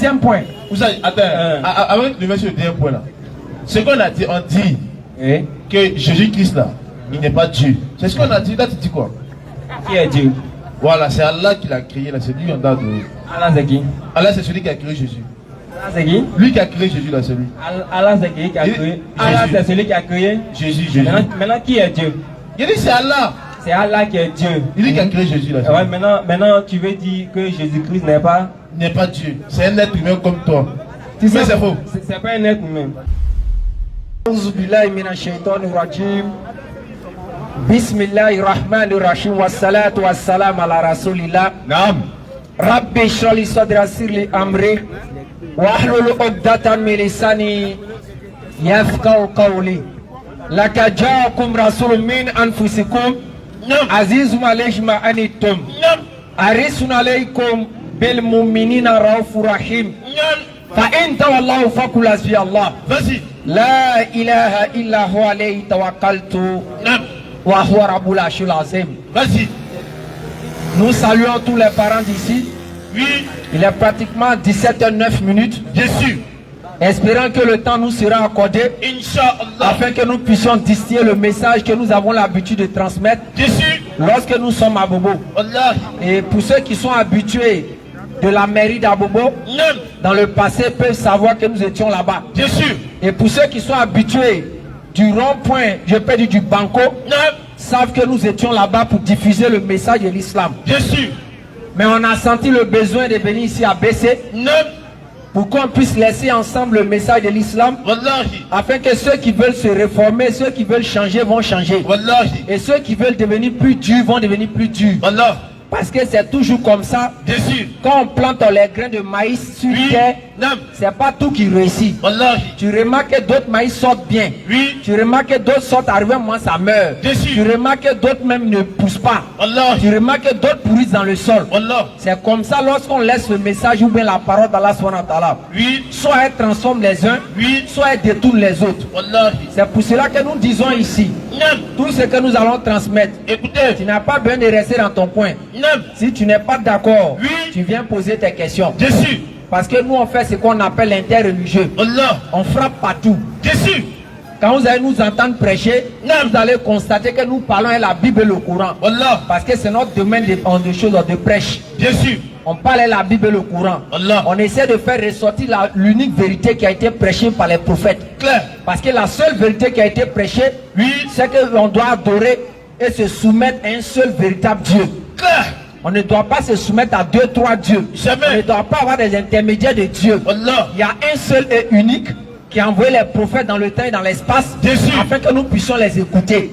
Deuxième point. Vous savez, attends, avec le monsieur, le deuxième point là. Ce qu'on a dit, on dit que Jésus-Christ là, il n'est pas Dieu. C'est ce qu'on a dit. Là, tu dis quoi? Qui est Dieu? Voilà, c'est Allah qui l'a créé là. C'est lui on a de... Allah c'est qui? Allah c'est celui qui a créé Jésus. Allah c'est qui? Lui qui a créé Jésus là, c'est lui. Allah c'est qui a créé? Allah c'est celui qui a créé Jésus. Maintenant qui est Dieu? Il dit c'est Allah. C'est Allah qui est Dieu. Il dit qui a créé Jésus là. Ouais, maintenant tu veux dire que Jésus-Christ n'est pas Dieu. C'est un être humain comme toi. Tu sais, mais c'est faux. C'est pas un être humain. Bismillahirrahmanirrahim. Wassalatu wassalam ala rasulillah. Naam. Rabbi shrali sadri asirli amri wahlul uqdatan min lisani yafqahu qawli. Laka ja'akum rasulun min anfusikum azizun alayhi ma anittum harisun alaykum bil mu'minina raufur rahim. Fa in tawallaw faqul hasbi Allah. Vas-y. La ilaha illa huwa alayhi tawakkaltu wa huwa rabbul arshil azim. Vas-y. Nous saluons tous les parents d'ici. Oui. Il est pratiquement 17h09. Bien sûr. Espérant que le temps nous sera accordé, Inch'Allah, afin que nous puissions distiller le message que nous avons l'habitude de transmettre lorsque nous sommes à Bobo. Allah. Et pour ceux qui sont habitués de la mairie d'Abobo, dans le passé peuvent savoir que nous étions là-bas. Bien sûr. Et pour ceux qui sont habitués du rond-point, je peux dire du Banco, savent que nous étions là-bas pour diffuser le message de l'islam. Bien sûr. Mais on a senti le besoin de venir ici à BC pour qu'on puisse laisser ensemble le message de l'islam, afin que ceux qui veulent se réformer, ceux qui veulent changer vont changer. Et ceux qui veulent devenir plus durs vont devenir plus durs. Parce que c'est toujours comme ça. Bien sûr. Quand on plante les grains de maïs sur terre, c'est pas tout qui réussit. Tu remarques que d'autres maïs sortent bien. Tu remarques que d'autres sortent arrivés, moi ça meurt. Tu remarques que d'autres même ne poussent pas. Tu remarques que d'autres pourrissent dans le sol. C'est comme ça lorsqu'on laisse le message ou bien la parole d'Allah subhanahu wa ta'ala. Soit elle transforme les uns, soit elle détourne les autres. C'est pour cela que nous disons ici, tout ce que nous allons transmettre, écoutez, tu n'as pas besoin de rester dans ton coin. Si tu n'es pas d'accord, tu viens poser tes questions. Parce que nous on fait ce qu'on appelle l'interreligieux. On frappe partout. Quand vous allez nous entendre prêcher, vous allez constater que nous parlons de la Bible et le Coran. Parce que c'est notre domaine de choses de prêche. On parle de la Bible et le Coran. On essaie de faire ressortir l'unique vérité qui a été prêchée par les prophètes. Parce que la seule vérité qui a été prêchée, c'est qu'on doit adorer et se soumettre à un seul véritable Dieu. On ne doit pas se soumettre à 2, 3 dieux. On ne doit pas avoir des intermédiaires de Dieu. Il y a un seul et unique qui a envoyé les prophètes dans le temps et dans l'espace afin que nous puissions les écouter.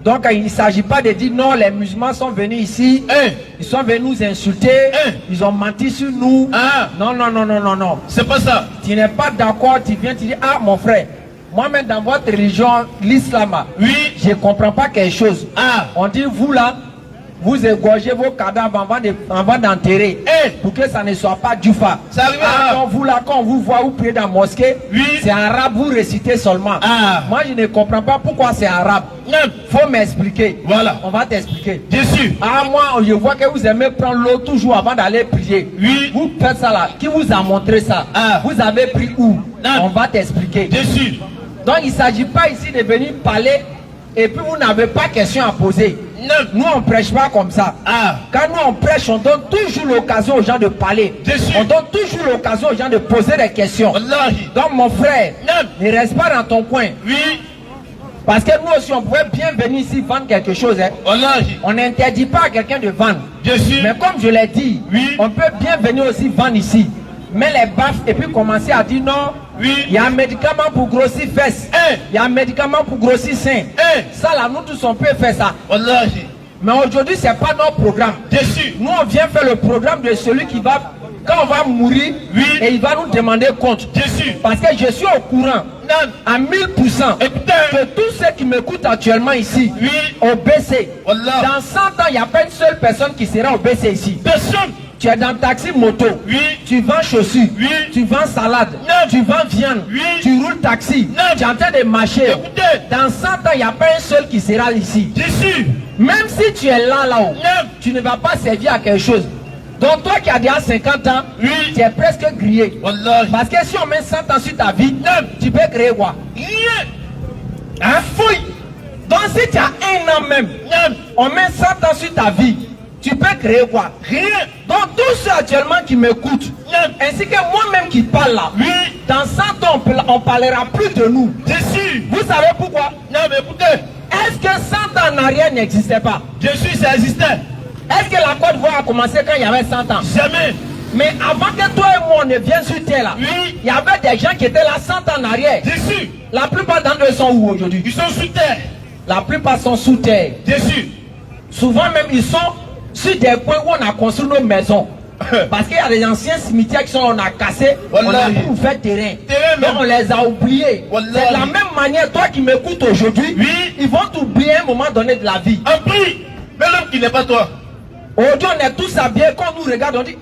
Donc il ne s'agit pas de dire non, les musulmans sont venus ici, ils sont venus nous insulter, ils ont menti sur nous. Non. C'est pas ça. Tu n'es pas d'accord, tu viens, tu dis ah mon frère, moi-même dans votre religion, l'islam, je ne comprends pas quelque chose. On dit vous là, vous égorgez vos cadavres avant d'enterrer, pour que ça ne soit pas du fa. Quand vous là, quand vous voyez vous priez dans la mosquée, c'est arabe, vous récitez seulement. Moi je ne comprends pas pourquoi c'est arabe. Faut m'expliquer. Voilà. On va t'expliquer. Bien sûr. Moi je vois que vous aimez prendre l'eau toujours avant d'aller prier. Vous faites ça là. Qui vous a montré ça? Vous avez pris où? On va t'expliquer. Bien sûr. Donc il ne s'agit pas ici de venir parler et puis vous n'avez pas question à poser. Nous on ne prêche pas comme ça. Quand nous on prêche, on donne toujours l'occasion aux gens de parler. On donne toujours l'occasion aux gens de poser des questions. Donc mon frère, ne reste pas dans ton coin. Parce que nous aussi on pourrait bien venir ici vendre quelque chose. On n'interdit pas à quelqu'un de vendre. Mais comme je l'ai dit, on peut bien venir aussi vendre ici. Mais les baffes et puis commencer à dire non. Il y a un médicament pour grossir fesses. Il y a un médicament pour grossir seins. Ça là, nous tous on peut faire ça. Mais aujourd'hui, c'est pas notre programme. Nous on vient faire le programme de celui qui va, quand on va mourir, et il va nous demander compte. Parce que je suis au courant à 1000% que tous ceux qui m'écoutent actuellement ici, au BC, dans 100 ans, il n'y a pas une seule personne qui sera au BC ici. Tu es dans taxi moto, tu vends chaussures, tu vends salade, tu vends viande, tu roules taxi, tu es en train de marcher. Dans 100 ans, il n'y a pas un seul qui sera ici. Même si tu es là, là-haut, tu ne vas pas servir à quelque chose. Donc toi qui as déjà 50 ans, tu es presque grillé. Wallahi. Parce que si on met 100 ans sur ta vie, tu peux créer quoi? Rien. Hein? Fouille. Donc si tu as un an même, on met 100 ans sur ta vie, tu peux créer quoi? Rien. Donc tous ceux actuellement qui m'écoutent, ainsi que moi-même qui parle là, dans 100 ans on parlera plus de nous. Jésus. Vous savez pourquoi? Non mais écoutez. Est-ce que 100 ans en arrière n'existait pas? Jésus, ça existait. Est-ce que la Côte d'Ivoire a commencé quand il y avait 100 ans? Jamais. Mais avant que toi et moi on ne vienne sur terre là, il y avait des gens qui étaient là 100 ans en arrière. Jésus. La plupart d'entre eux sont où aujourd'hui? Ils sont sous terre. La plupart sont sous terre. Jésus. Souvent même ils sont sur des coins où on a construit nos maisons. Parce qu'il y a des anciens cimetières qui sont on a cassé, on a tout fait terrain. Donc on les a oubliés. C'est de la même manière, toi qui m'écoutes aujourd'hui, ils vont t'oublier à un moment donné de la vie. Un prix. Mais l'homme qui n'est pas toi. Aujourd'hui on est tous habillés, quand on nous regarde on dit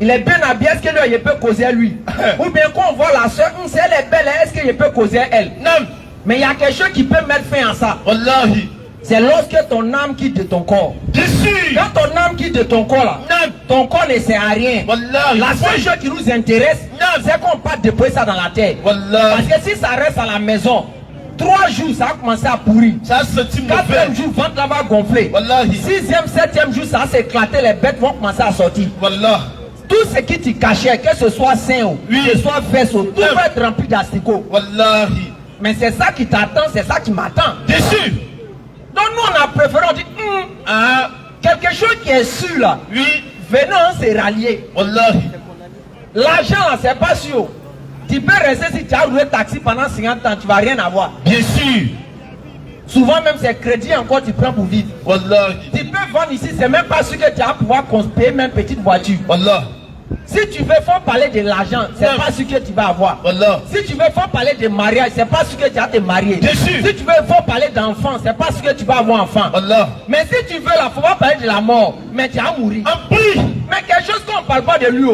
il est bien habillé, est-ce que lui il peut causer à lui? Ou bien quand on voit la soeur, si elle est belle, est-ce qu'il peut causer à elle? Non. Mais il y a quelque chose qui peut mettre fin à ça. Wallahi. C'est lorsque ton âme quitte de ton corps. Jésus. Quand ton âme quitte de ton corps là, ton corps ne sert à rien. Wallahi. La seule chose qui nous intéresse, c'est qu'on part déposer ça dans la terre. Wallahi. Parce que si ça reste à la maison, 3 jours ça a commencé à pourrir. Ça a senti mauvais. 4e jour, ventre là va gonfler. Wallahi. 6e, 7e jour, ça va s'éclater, les bêtes vont commencer à sortir. Wallah. Tout ce qui te cachait, que ce soit sein, que ce soit fesses, tout va être rempli d'asticots. Wallahi. Mais c'est ça qui t'attend, c'est ça qui m'attend. Jésus. Donc nous on a préféré, on dit quelque chose qui est sûr là. Venons se rallier. Wallahi. L'argent là c'est pas sûr. Tu peux rester si tu as roulé taxi pendant 50 ans, tu vas rien avoir. Bien sûr. Souvent même c'est crédit encore tu prends pour vivre. Wallahi. Tu peux vendre ici, c'est même pas sûr que tu vas pouvoir payer même petite voiture. Wallah. Si tu veux faut parler de l'argent, c'est pas sûr que tu vas avoir. Wallah. Si tu veux faut parler de mariage, c'est pas sûr que tu vas te marier. Jésus. Si tu veux faut parler d'enfant, c'est pas sûr que tu vas avoir enfant. Wallah. Mais si tu veux là, faut pas parler de la mort, mais tu vas mourir. Un prix. Mais quelque chose qu'on parle pas de lui.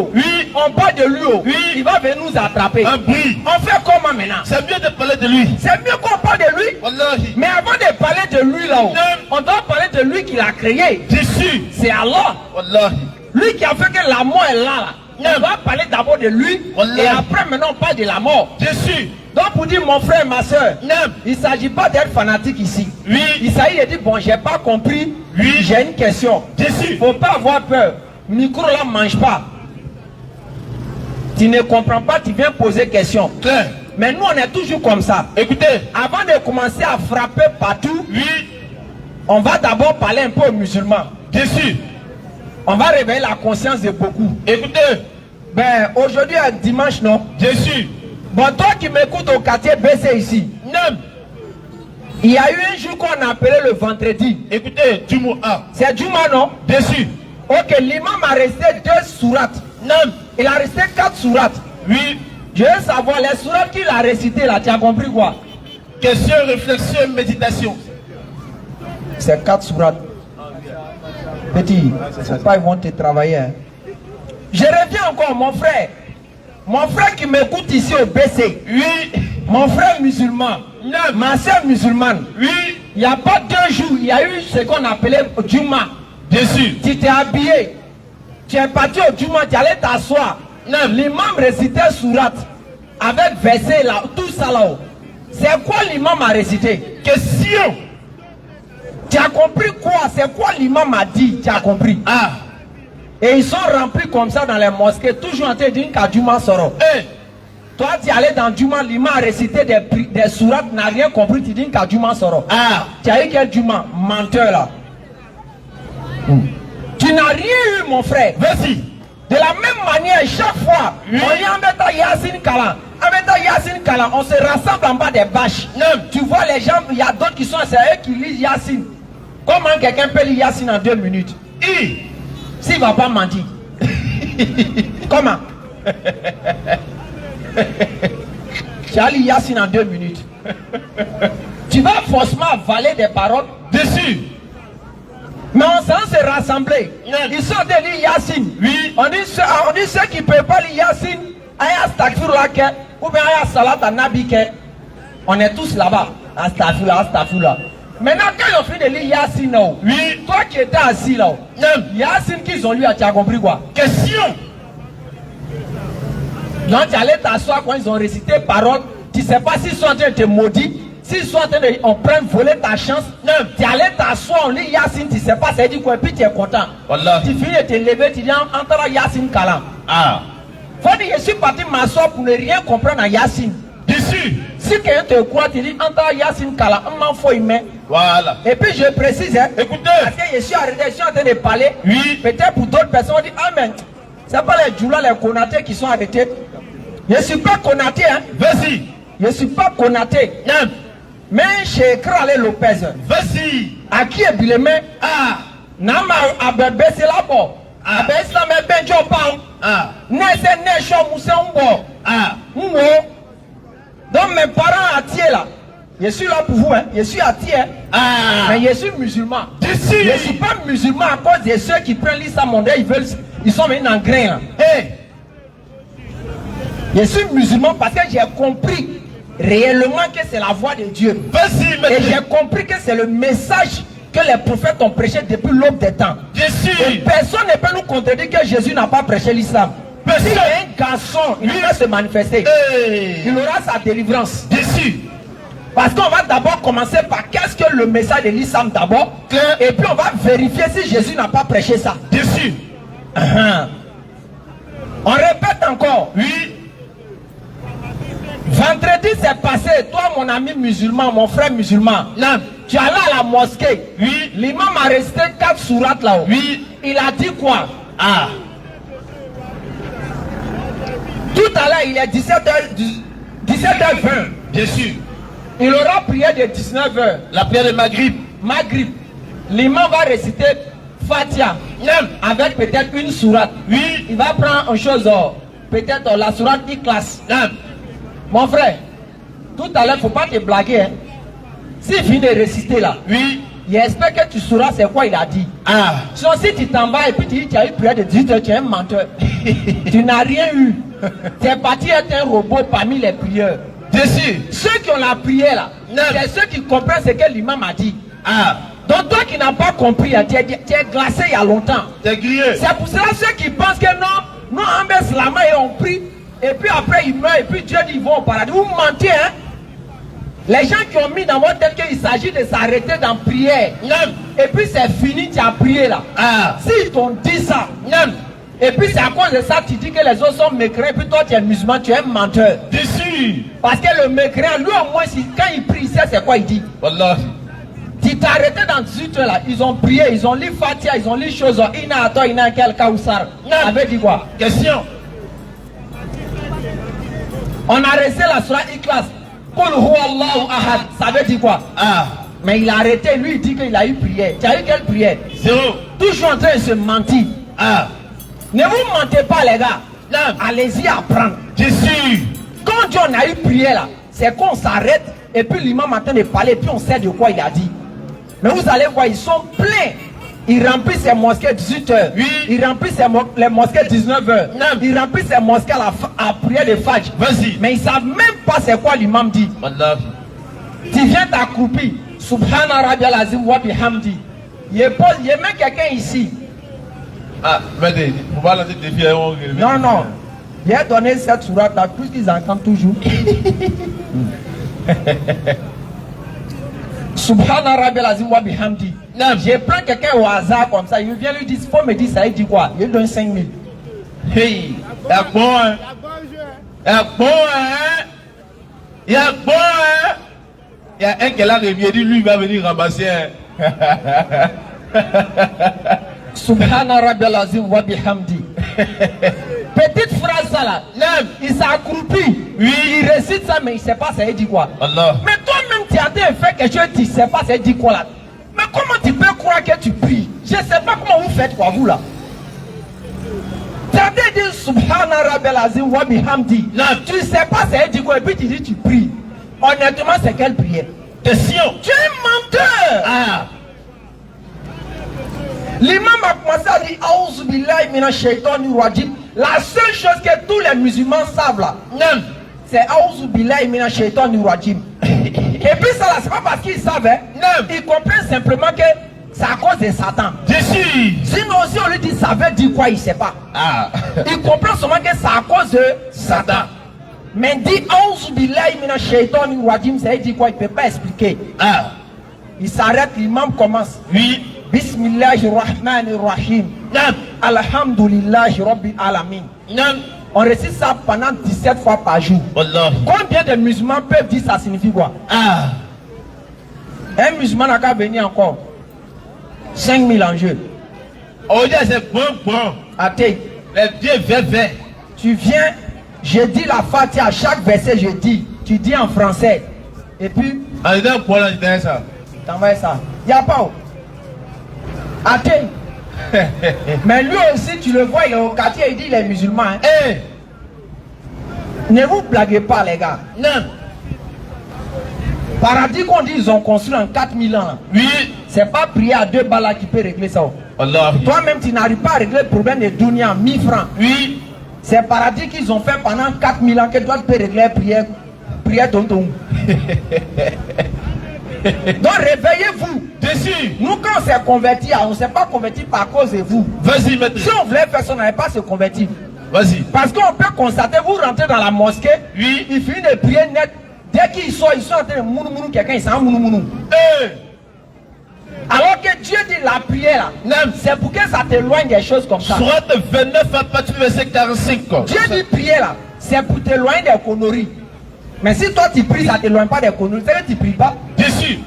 On parle de lui. Il va venir nous attraper. Un prix. On fait comment maintenant? C'est mieux de parler de lui. C'est mieux qu'on parle de lui. Wallahi. Mais avant de parler de lui là-haut, on doit parler de lui qui l'a créé. Jésus. C'est Allah. Wallahi. Lui qui a fait que la mort est là. On va parler d'abord de lui. Wallahi. Et après maintenant on parle de la mort. Jésus. Donc pour dire mon frère, ma soeur, il ne s'agit pas d'être fanatique ici. Il s'agit de dire bon j'ai pas compris. J'ai une question. Jésus. Faut pas avoir peur. Micro là mange pas. Tu ne comprends pas, tu viens poser question. Claire. Mais nous on est toujours comme ça. Écoutez. Avant de commencer à frapper partout, on va d'abord parler un peu aux musulmans. Jésus. On va réveiller la conscience de beaucoup. Écoutez. Ben aujourd'hui est dimanche non? Jésus. Bon toi qui m'écoutes au quartier BC ici. Il y a eu un jour qu'on a appelé le vendredi. Écoutez, Jumu'ah. C'est Juma non? Jésus. Ok, l'imam a resté 2 sourates. Il a resté 4 sourates. Je veux savoir les sourates qu'il a récitées là, tu as compris quoi? Question, réflexion, méditation. C'est 4 sourates. Petit, c'est pas ils vont te travailler. Hein. Je reviens encore, mon frère. Mon frère qui m'écoute ici au BC. Mon frère musulman. Ma soeur musulmane. Il n'y a pas 2 jours, il y a eu ce qu'on appelait Juma. Jésus. Tu t'es habillé. Tu es parti au Juma, tu allais t'asseoir. L'imam récitait sourate. Avec verset là, tout ça là-haut. C'est quoi l'imam a récité? Question. Tu as compris quoi? C'est quoi l'imam a dit? Tu as compris? Et ils sont remplis comme ça dans les mosquées, toujours en train de dire qu'à Juma sort. Toi tu es allé dans Juma, l'imam a récité des sourates, n'a rien compris, tu dis qu'à Juma sort. Tu as eu quel Juma? Menteur là. Tu n'as rien eu mon frère. Vas-y. De la même manière, chaque fois, on y a un Yassine Kala, on se rassemble en bas des bâches. Tu vois les gens, il y a d'autres qui sont sérieux qui lisent Yassine. Comment quelqu'un peut lire Yassine en 2 minutes? S'il ne va pas mentir. Comment? Tu as lu Yassine en 2 minutes. Tu vas forcément avaler des paroles dessus. Mais on s'en s'est rassemblés. Ils sont de lire Yassine. On dit ceux qui ne peuvent pas lire Yassine, Aya Stakfirullah, ou bien Aya Salat Anabi. On est tous là-bas. Astafirullah. Maintenant, quand ils ont fini de lire Yassine, oui. Toi qui étais assis là, Yassine qu'ils ont lu, tu as compris quoi? Question. Donc tu allais t'asseoir quand ils ont récité parole. Tu ne sais pas s'ils sont en train de te maudire, s'ils sont en train de voler ta chance. Tu allais t'asseoir, on lit Yassine, tu ne sais pas, ça dit quoi, et puis tu es content. Wallah. Tu finis de te lever, tu dis entre Yassine Kalam. Ah. Faut dire, je suis parti m'asseoir pour ne rien comprendre à Yassine. Dessus. Si quelqu'un te croit, tu dis entre Yassine Kalam, on m'en faut aimer. Voilà. Et puis je précise, hein, écoutez, parce que je suis arrêté, je suis en train de parler. Oui. Peut-être pour d'autres personnes, on dit, ah mais, c'est pas les Djoula, les Konaté qui sont arrêtés. Je ne suis pas Konaté, hein. Vas-y. Je ne suis pas Konaté. Non. Mais chez Kralé Lopez. Vas-y. À qui est Bilemé? Ah. Nama Abebe c'est là-bas. Abebe c'est là-bas, Benjo Pam. Ah. Nese Nesho Mousse Mbo. Ah. Mbo. Donc mes parents attirent là. Je suis là pour vous, hein. Je suis attiré. Ah. Mais je suis musulman. D'ici. Je ne suis pas musulman à cause de ceux qui prennent l'islam mondial, ils sont maintenant en grain là. Hey. Je suis musulman parce que j'ai compris réellement que c'est la voix de Dieu. Et j'ai compris que c'est le message que les prophètes ont prêché depuis l'aube des temps. Et personne ne peut nous contredire que Jésus n'a pas prêché l'islam. Si il y a un garçon, il va se manifester. Il aura sa délivrance. Parce qu'on va d'abord commencer par qu'est-ce que le message de l'islam d'abord. Et puis on va vérifier si Jésus n'a pas prêché ça. On répète encore. Oui. Vendredi c'est passé, toi mon ami musulman, mon frère musulman, non. Tu es allé à la mosquée. Oui. L'imam a resté 4 sourates là-haut. Oui. Il a dit quoi? Ah. Tout à l'heure il est 17h20. Bien sûr. Il aura prié de 19h. La prière de Maghrib. Maghrib. L'imam va réciter Fatiha. Avec peut-être une sourate. Oui. Il va prendre une chose, peut-être la sourate Ikhlas. Mon frère, tout à l'heure, il ne faut pas te blaguer. Hein. S'il finit de réciter là, oui. J'espère que tu sauras c'est quoi il a dit. Ah. Sinon, si tu t'en vas et puis tu dis tu as eu prière de 18 heures, tu es un menteur. Tu n'as rien eu. Tu es parti être un robot parmi les prieurs. Dessus. Ceux qui ont la prière là, c'est ceux qui comprennent ce que l'imam a dit. Ah. Donc toi qui n'as pas compris, tu es glacé il y a longtemps. Tu es grillé. C'est pour cela ceux qui pensent que non, nous en Lama et on prie. Et puis après ils meurent et puis Dieu dit ils vont au paradis. Vous mentez, hein? Les gens qui ont mis dans votre tête qu'il s'agit de s'arrêter dans prière. Et puis c'est fini, tu as prié là. Ah. S'ils t'ont dit ça, et puis c'est à cause de ça tu dis que les autres sont mécréants. Et puis toi tu es musulman, tu es un menteur. Dessus. Parce que le mécréant, lui au moins, quand il prie, c'est quoi il dit? Wallah. Tu t'es arrêté dans 18 heures là, ils ont prié, ils ont lu Fatia, ils ont lu choses. Ina ato, ina quel kausar. Avait dit quoi? Question. On a resté la surah Ikhlas. Qul huwa Allahu ahad. Ça veut dire quoi? Ah. Mais il a arrêté, lui il dit qu'il a eu prière. Tu as eu quelle prière? Zéro. Toujours en train de se mentir. Ah. Ne vous mentez pas les gars. Allez-y apprendre. Je suis. Quand Dieu a eu prière là, c'est qu'on s'arrête et puis l'imam est en train de parler et puis on sait de quoi il a dit. Mais vous allez voir, ils sont pleins. Ils remplissent ces mosquées 18h. Oui. Ils remplissent les mosquées 19h. Ils remplissent ces mosquées à prière de Fajr. Vas-y. Mais ils ne savent même pas c'est quoi l'imam dit. Tu viens t'accroupir. Subhana Rabbiyal Azim wa bihamdi. Il y a même quelqu'un ici. Ah, mais il faut pas lancer des défis. Non, non. J'ai donné cette sourate là, tout ce qu'ils entendent toujours. Subhana Rabbiyal Azim wa bihamdi. Je prends quelqu'un au hasard comme ça, il vient lui dire, il faut me dire ça, il dit quoi? Il donne 5 000. Hey, il y a bon, hein? Il y a bon, hein? Il y a bon, hein? Il y a un qui est là, il dit, lui, il va venir ramasser. Subhana Rabbiyal Azim wa bihamdi. Petite phrase ça là, il s'est accroupi. Oui. Il récite ça, mais il ne sait pas ça, il dit quoi? Allah. Mais toi-même, tu as fait quelque chose, tu ne sais pas ça, il dit quoi là? Mais comment tu peux croire que tu pries? Je ne sais pas comment vous faites quoi, vous là. Tu as dit Subhana Rabbiyal Azim wa bihamdi. Tu ne sais pas ça, il dit quoi? Et puis tu dis tu pries. Honnêtement, c'est quelle prière? Question. Tu es un menteur. Ah. L'imam a commencé à dire A'ouzou billahi minash shaitanir rajim. La seule chose que tous les musulmans savent là, c'est A'ouzou billahi minash shaitanir rajim. Et puis ça, c'est pas parce qu'ils savaient. Ils comprennent simplement que c'est à cause de Satan. Sinon, si on lui dit ça veut dire quoi, il ne sait pas. Il comprend seulement que c'est à cause de Satan. Mais dit, ça dit quoi, il ne peut pas expliquer. Il s'arrête, l'imam commence. Oui. Bismillahirrahmanirrahim. Alhamdulillahi Rabbil Alamin. On récite ça pendant 17 fois par jour. Combien de musulmans peuvent dire ça signifie quoi? Un musulman n'a qu'à venir encore. 5000 en jeu. On dit c'est bon. Athée. Les pieds verts. Tu viens, je dis la Fatiha, à chaque verset je dis. Tu dis en français. Et puis. Ça. T'envoies ça. Il n'y a pas où. Athée. Mais lui aussi, tu le vois, il est au quartier, il dit il est musulman. Hein. Ne vous blaguez pas, les gars. Non. Paradis qu'on dit ils ont construit en 4000 ans. Oui. C'est pas prier à 2 balles qui peut régler ça. Toi-même, tu n'arrives pas à régler le problème de Dunia, 1000 francs. Oui. C'est paradis qu'ils ont fait pendant 4000 ans que toi tu peux régler prière tonton. Donc réveillez-vous. Nous quand on s'est converti, on ne s'est pas converti par cause de vous. Vas-y, maître. Si on voulait faire ça, on n'allait pas se convertir. Vas-y. Parce qu'on peut constater, vous rentrez dans la mosquée, oui. Il finit de prier net. Dès qu'ils sont en train de mounou quelqu'un, il s'en mounou. Alors que Dieu dit la prière là, c'est pour que ça t'éloigne des choses comme ça. Surat 29 à partir du verset 45. Dieu dit prière là, c'est pour t'éloigner des conneries. Mais si toi tu pries, ça ne t'éloigne pas des conneries. C'est que tu ne pries pas. Dessus.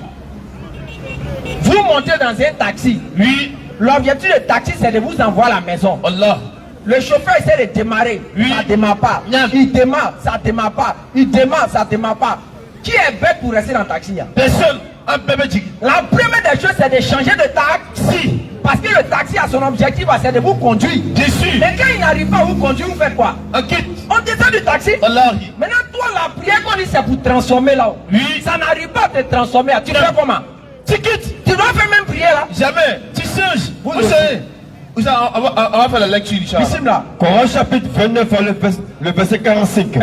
Vous montez dans un taxi. Oui. L'objectif du taxi, c'est de vous envoyer à la maison. Allah. Le chauffeur essaie de démarrer. Oui. Ça ne démarre pas. Il démarre, ça ne démarre pas. Il démarre, ça ne démarre pas. Qui est bête pour rester dans le taxi? Personne. Un bébé. La première des choses, c'est de changer de taxi. Parce que le taxi a son objectif, c'est de vous conduire. Dessus. Mais quand il n'arrive pas à vous conduire, vous faites quoi? On quitte. On descend du taxi. Allah. Maintenant, toi, la prière qu'on dit, c'est pour transformer là. Oui. Ça n'arrive pas à te transformer. Tu fais comment? Tu quittes. Tu dois faire même prier là. Jamais. Tu changes. Vous savez. On va faire la lecture, Inch'Allah. Coran chapitre 29, le verset 45.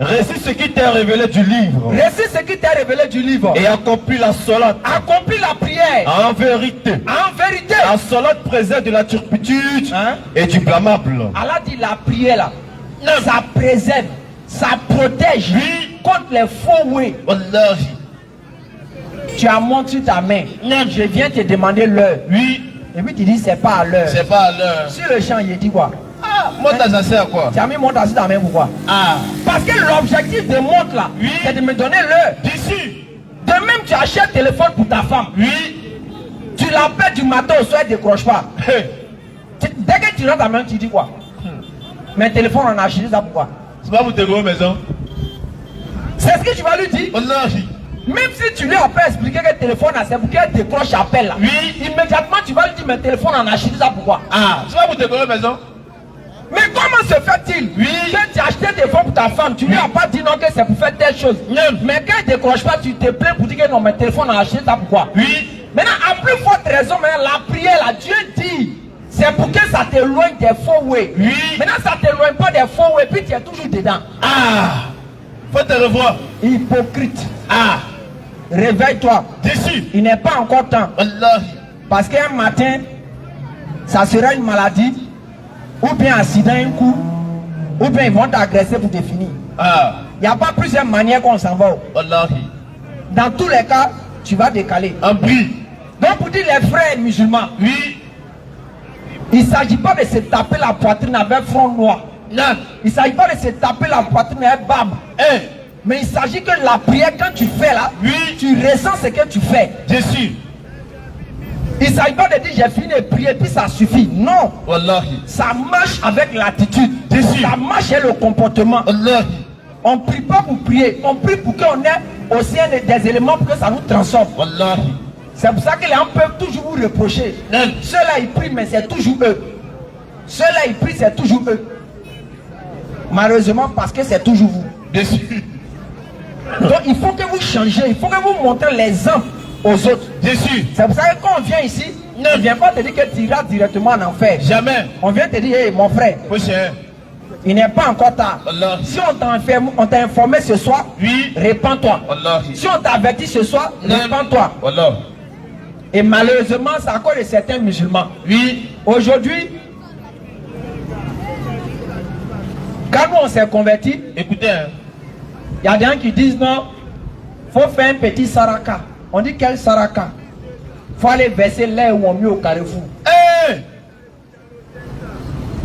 Récite ce qui t'est révélé du livre. Récite ce qui t'est révélé du livre. Et accomplis la solate. Accomplis la prière. En vérité. En vérité. La solate préserve de la turpitude et du blâmable. Allah dit la prière là. Ça préserve. Ça protège contre les faux oui. Wallahi. Tu as montré ta main. Je viens te demander l'heure. Oui. Et puis tu dis c'est pas à l'heure. C'est pas à l'heure. Sur le champ, il dit quoi? Montre à ça quoi? Tu as mis montre à ta main pourquoi? Parce que l'objectif de montre là, c'est de me donner l'heure. D'ici. De même tu achètes téléphone pour ta femme. Oui. Tu l'appelles du matin au soir, elle ne décroche pas. Dès que tu rentres ta main, tu dis quoi? Mais téléphone on a acheté ça pourquoi? C'est pas pour te gros maison. C'est ce que tu vas lui dire. Wallahi. Même si tu lui as pas expliqué que le téléphone c'est pour qu'elle décroche l'appel là. Oui. Immédiatement tu vas lui dire mais téléphone on a acheté ça pourquoi? C'est pas pour te gros maison. Mais comment se fait-il que tu as acheté des téléphone pour ta femme, tu lui as pas dit non que c'est pour faire telle chose. Mais quand elle ne décroche pas, tu te plains pour dire que non, mais téléphone on a acheté ça pourquoi? Oui. Maintenant, à plus forte raison, la prière là, Dieu dit, c'est pour que ça t'éloigne des faux way. Oui. Maintenant, ça t'éloigne pas des faux way, puis tu es toujours dedans. Faut te revoir. Hypocrite. Réveille-toi. Dessus. Il n'est pas encore temps. Wallahi. Parce qu'un matin, ça sera une maladie, ou bien accident, un coup, ou bien ils vont t'agresser pour te finir. Il n'y a pas plusieurs manières qu'on s'en va. Wallahi. Dans tous les cas, tu vas décaler. Un prix. Donc pour dire les frères musulmans, il ne s'agit pas de se taper la poitrine avec front noir. Non. Il ne s'agit pas de se taper la poitrine avec barbe. Mais il s'agit que la prière, quand tu fais là, tu ressens ce que tu fais. Dessus. Il ne s'agit pas de dire j'ai fini de prier puis ça suffit. Non. Wallahi. Ça marche avec l'attitude. Ça marche avec le comportement. Wallahi. On ne prie pas pour prier. On prie pour qu'on ait aussi des éléments pour que ça nous transforme. Wallahi. C'est pour ça que les gens peuvent toujours vous reprocher. Ceux-là ils prient mais c'est toujours eux. Ceux-là ils prient c'est toujours eux. Malheureusement parce que c'est toujours vous. Dessus. Donc il faut que vous changez. Il faut que vous montrez l'exemple aux autres. Dessus. C'est pour ça que quand on vient ici, on ne vient pas te dire que tu iras directement en enfer. Jamais. On vient te dire, hey, mon frère, Il n'est pas encore tard. Allah. Si on t'a informé ce soir, Oui. répands-toi. Allah. Si on t'a averti ce soir, Non. répands-toi. Allah. Et malheureusement, c'est encore de certains musulmans. Oui. Aujourd'hui, quand nous on s'est convertis, Écoutez, hein. il y a des gens qui disent non, il faut faire un petit saraka. On dit quel saraka? Il faut aller verser l'air où on met au carrefour. Hey!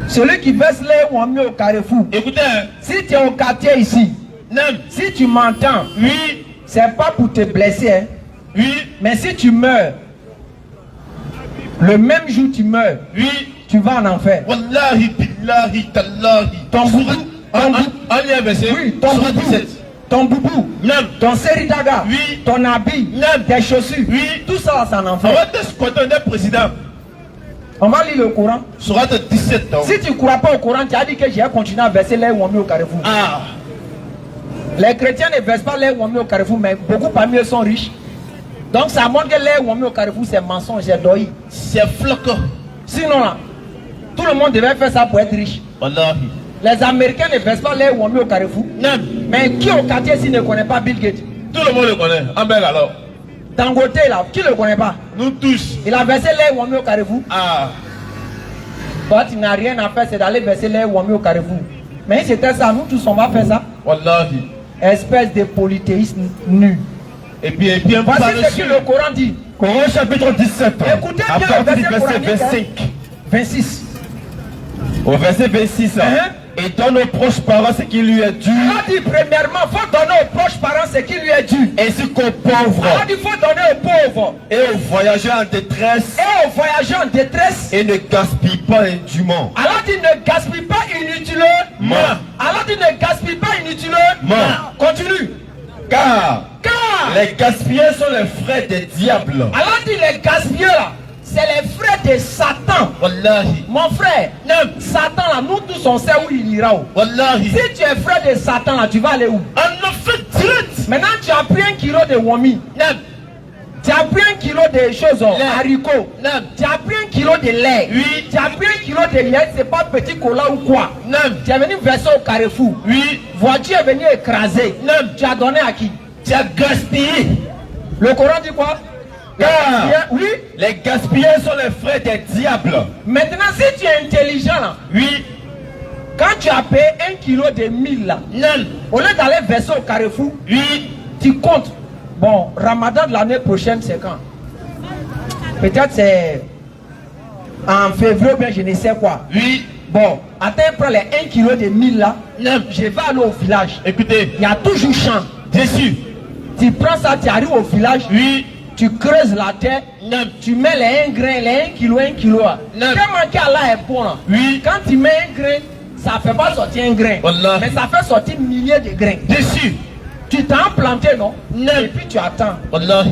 Celui qui verse l'air où on met au carrefour. Écoutez, hein. Si tu es au quartier ici, Non. si tu m'entends, Oui. c'est pas pour te blesser, hein. Oui. Mais si tu meurs, le même jour tu meurs, Oui. tu vas en enfer. Wallahi, billahi, tallahi. Ton boubou, On y est verset. oui, ton Surat boubou, 17. ton boubou, Non. ton séridaga, Oui. ton habit, Non. tes chaussures, Oui. tout ça c'est en On enfer. va te squatter un président. On va lire le Coran. Surat 17. Donc. Si tu ne crois pas au Coran, tu as dit que j'ai continué à verser l'air où on met au carrefour. Ah. Les chrétiens ne versent pas l'air où on met au carrefour, mais beaucoup parmi eux sont riches. Donc ça montre que l'air où on met au carrefour, c'est mensonge, c'est doyi. C'est floquant. Sinon là, tout le monde devait faire ça pour être riche. Wallahi. Les Américains ne versent pas l'air où on met au carrefour. Non. Mais qui au quartier s'il ne connaît pas Bill Gates? Tout le monde le connaît. Ambel alors. Dangote là, qui ne le connaît pas? Nous tous. Il a versé l'air où on met au carrefour. Ah. Toi tu n'as rien à faire, c'est d'aller verser l'air où on met au carrefour. Mais si c'était ça, nous tous on va faire ça. Wallahi. Espèce de polythéisme nu. Et puis Voici ce que le Coran dit. Coran chapitre 17. Écoutez à bien partir le du verset verset coranique, 25. 26. Au verset 26. Et donne aux proches parents ce qui lui est dû. Allah dit premièrement, il faut donner aux proches parents ce qui lui est dû. Ainsi qu'aux pauvres. Allah dit il faut donner aux pauvres Et aux voyageurs en détresse. et aux voyageurs en détresse. Et ne gaspille pas indûment. Allah dit ne gaspille pas inutilement. Allah dit ne gaspille pas inutilement. Continue. Car Car les gaspillés sont les frères des diables. Allah dit les gaspillés là, c'est les frères de Satan. Wallahi. Mon frère, Satan là, nous tous on sait où il ira. Où. Wallahi. Si tu es frère de Satan là, tu vas aller où? On a fait direct. Maintenant tu as pris 1 kilo de wami. Tu as pris 1 kilo de choses, haricots. Tu as pris 1 kilo de lait. Oui. Tu as pris 1 kilo de lait, c'est pas petit cola ou quoi. Tu es venu verser au carrefour. Oui. Voiture est venue écraser. Tu as donné à qui? Tu as gaspillé. Le Coran dit quoi? Car Oui. les gaspillés sont les frères des diables. Maintenant, si tu es intelligent là, Oui. quand tu as payé 1 kilo de 1000 là, au lieu d'aller verser au carrefour, Oui. tu comptes. Bon, Ramadan de l'année prochaine, c'est quand? Peut-être c'est en février ou bien je ne sais quoi. Oui. Bon, attends, prends les 1 kilo de 1000 là. Je vais aller au village. Écoutez. Il y a toujours champ. Dessus. Tu prends ça, tu arrives au village. Oui. Tu creuses la terre. Tu mets les 1 grain, les 1 kilo, 1 kilo. Tellement qu'Allah est bon là. Oui. Quand tu mets 1 grain, ça ne fait pas sortir 1 grain. Wallah. Mais ça fait sortir milliers de grains. Dessus. Tu t'en planté, non? Et puis tu attends. Wallahi.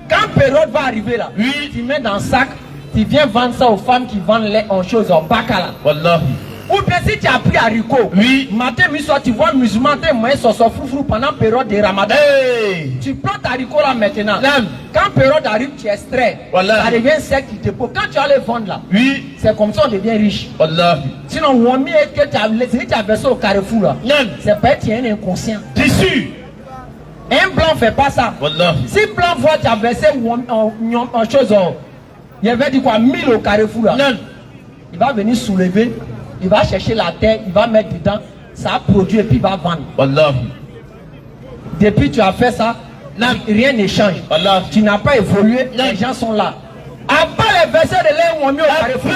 Quand période va arriver là, Oui. tu mets dans le sac, tu viens vendre ça aux femmes qui vendent les en choses en bacala. Wallahi. Ou bien si tu as pris haricot, Oui. matin, mi soir, tu vois musulman, tes moyens sont froufrou pendant période de Ramadan. Hey. Tu prends ta haricot là maintenant. Nam. Quand période arrive, tu extrais. Wallah. Ça devient sec, tu déposes. Quand tu vas les vendre là, Oui. c'est comme ça on devient riche. Wallahi. Sinon, Wami est que tu as laissé, tu as versé au carrefour là. Nam. C'est pas tu es un inconscient. Dessus. Un blanc fait pas ça. Wallahi. Si blanc voit tu as versé en chose, il avait dit quoi, 1000 au carrefour là. Non. Il va venir soulever, il va chercher la terre, il va mettre dedans, ça produit et puis il va vendre. Wallahi. Depuis tu as fait ça, rien ne change. Wallahi. Tu n'as pas évolué, Non. les gens sont là. À part les versets de lait Wami au carrefour.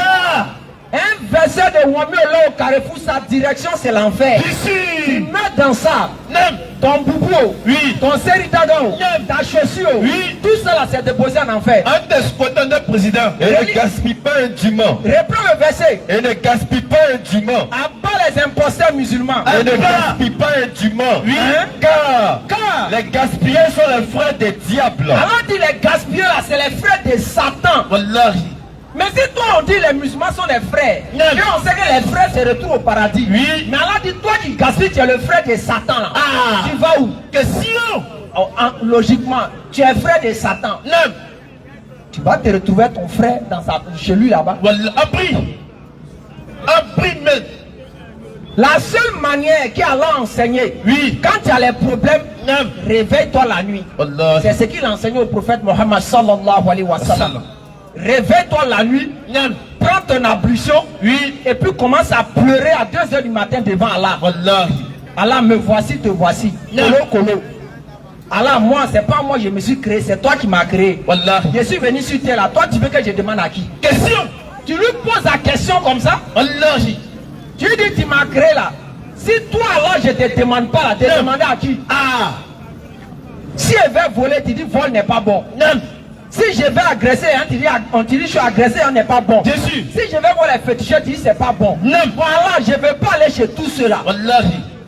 Un verset de Wami au carrefour, sa direction c'est l'enfer. Tu Dessus. mets dans ça. Nam. Ton boubou, Oui. ton séritadon, ta chaussure, Oui. tout ça là c'est déposé en enfer. Un des squattants de président. Et ne gaspille pas indûment. Reprends le verset. Et ne gaspille pas indûment. Abat les imposteurs musulmans. Et ne gaspille pas indûment. Oui. Hein? Car les gaspillés sont les frères des diables. Alors dit les gaspilleurs là, c'est les frères de Satan. Wallahi. Mais si toi on dit les musulmans sont les frères, Non. et on sait que les frères se retrouvent au paradis. Oui. Mais Allah dit toi qui gaspilles, tu es le frère de Satan là. Ah. Tu vas où? Question. Oh, logiquement, tu es frère de Satan. Non. Tu vas te retrouver ton frère chez lui là-bas. Wallah. Appris. Appris même. La seule manière qu'Allah a enseigné, quand tu as les problèmes, réveille-toi la nuit. C'est ce qu'il a enseigné au prophète Mohammed sallallahu alayhi wa sallam. Réveille-toi la nuit, prends ton ablution, et puis commence à pleurer à 2 h du matin devant Allah. Allah, me voici, te voici. Kolo. Allah, moi, c'est pas moi, je me suis créé, c'est toi qui m'as créé. Je suis venu sur terre là. Toi, tu veux que je demande à qui? Question. Tu lui poses la question comme ça. Tu lui dis, tu m'as créé là. Si toi, Allah, je te demande pas là, tu demandes à qui? Si elle veut voler, tu dis, vol n'est pas bon. Si je vais agresser, tu dis, je suis agressé, on n'est pas bon. Si je vais voir les fétiches, tu dis, c'est pas bon. Voilà, je ne vais pas aller chez tout cela.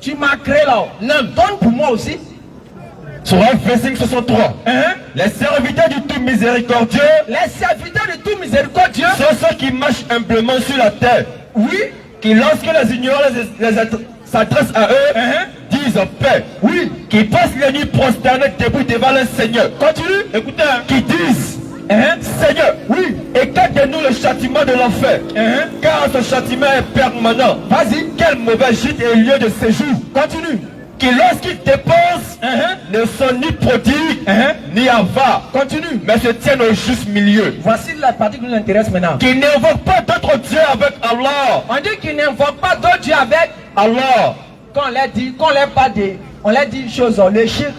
Tu m'as créé là. Donne pour moi aussi. Surah verset 63. Les serviteurs du tout miséricordieux. Les serviteurs du tout miséricordieux sont ceux qui marchent humblement sur la terre. Qui lorsque les ignorants s'adressent à eux, disent paix. Qui passent les nuits prosternés debout devant le Seigneur. Continue. Écoutez. Qui disent Seigneur, écarte de nous le châtiment de l'enfer. Car ce châtiment est permanent. Vas-y. Quel mauvais gîte et lieu de séjour. Continue. Qui lorsqu'ils dépensent ne sont ni prodigues ni avares. Continue. Mais se tiennent au juste milieu. Voici la partie qui nous intéresse maintenant. Qui n'invoquent pas d'autres dieux avec Allah. On dit qu'ils n'invoquent pas d'autres dieux avec Allah. Quand on leur dit, on leur dit une chose, le shirk,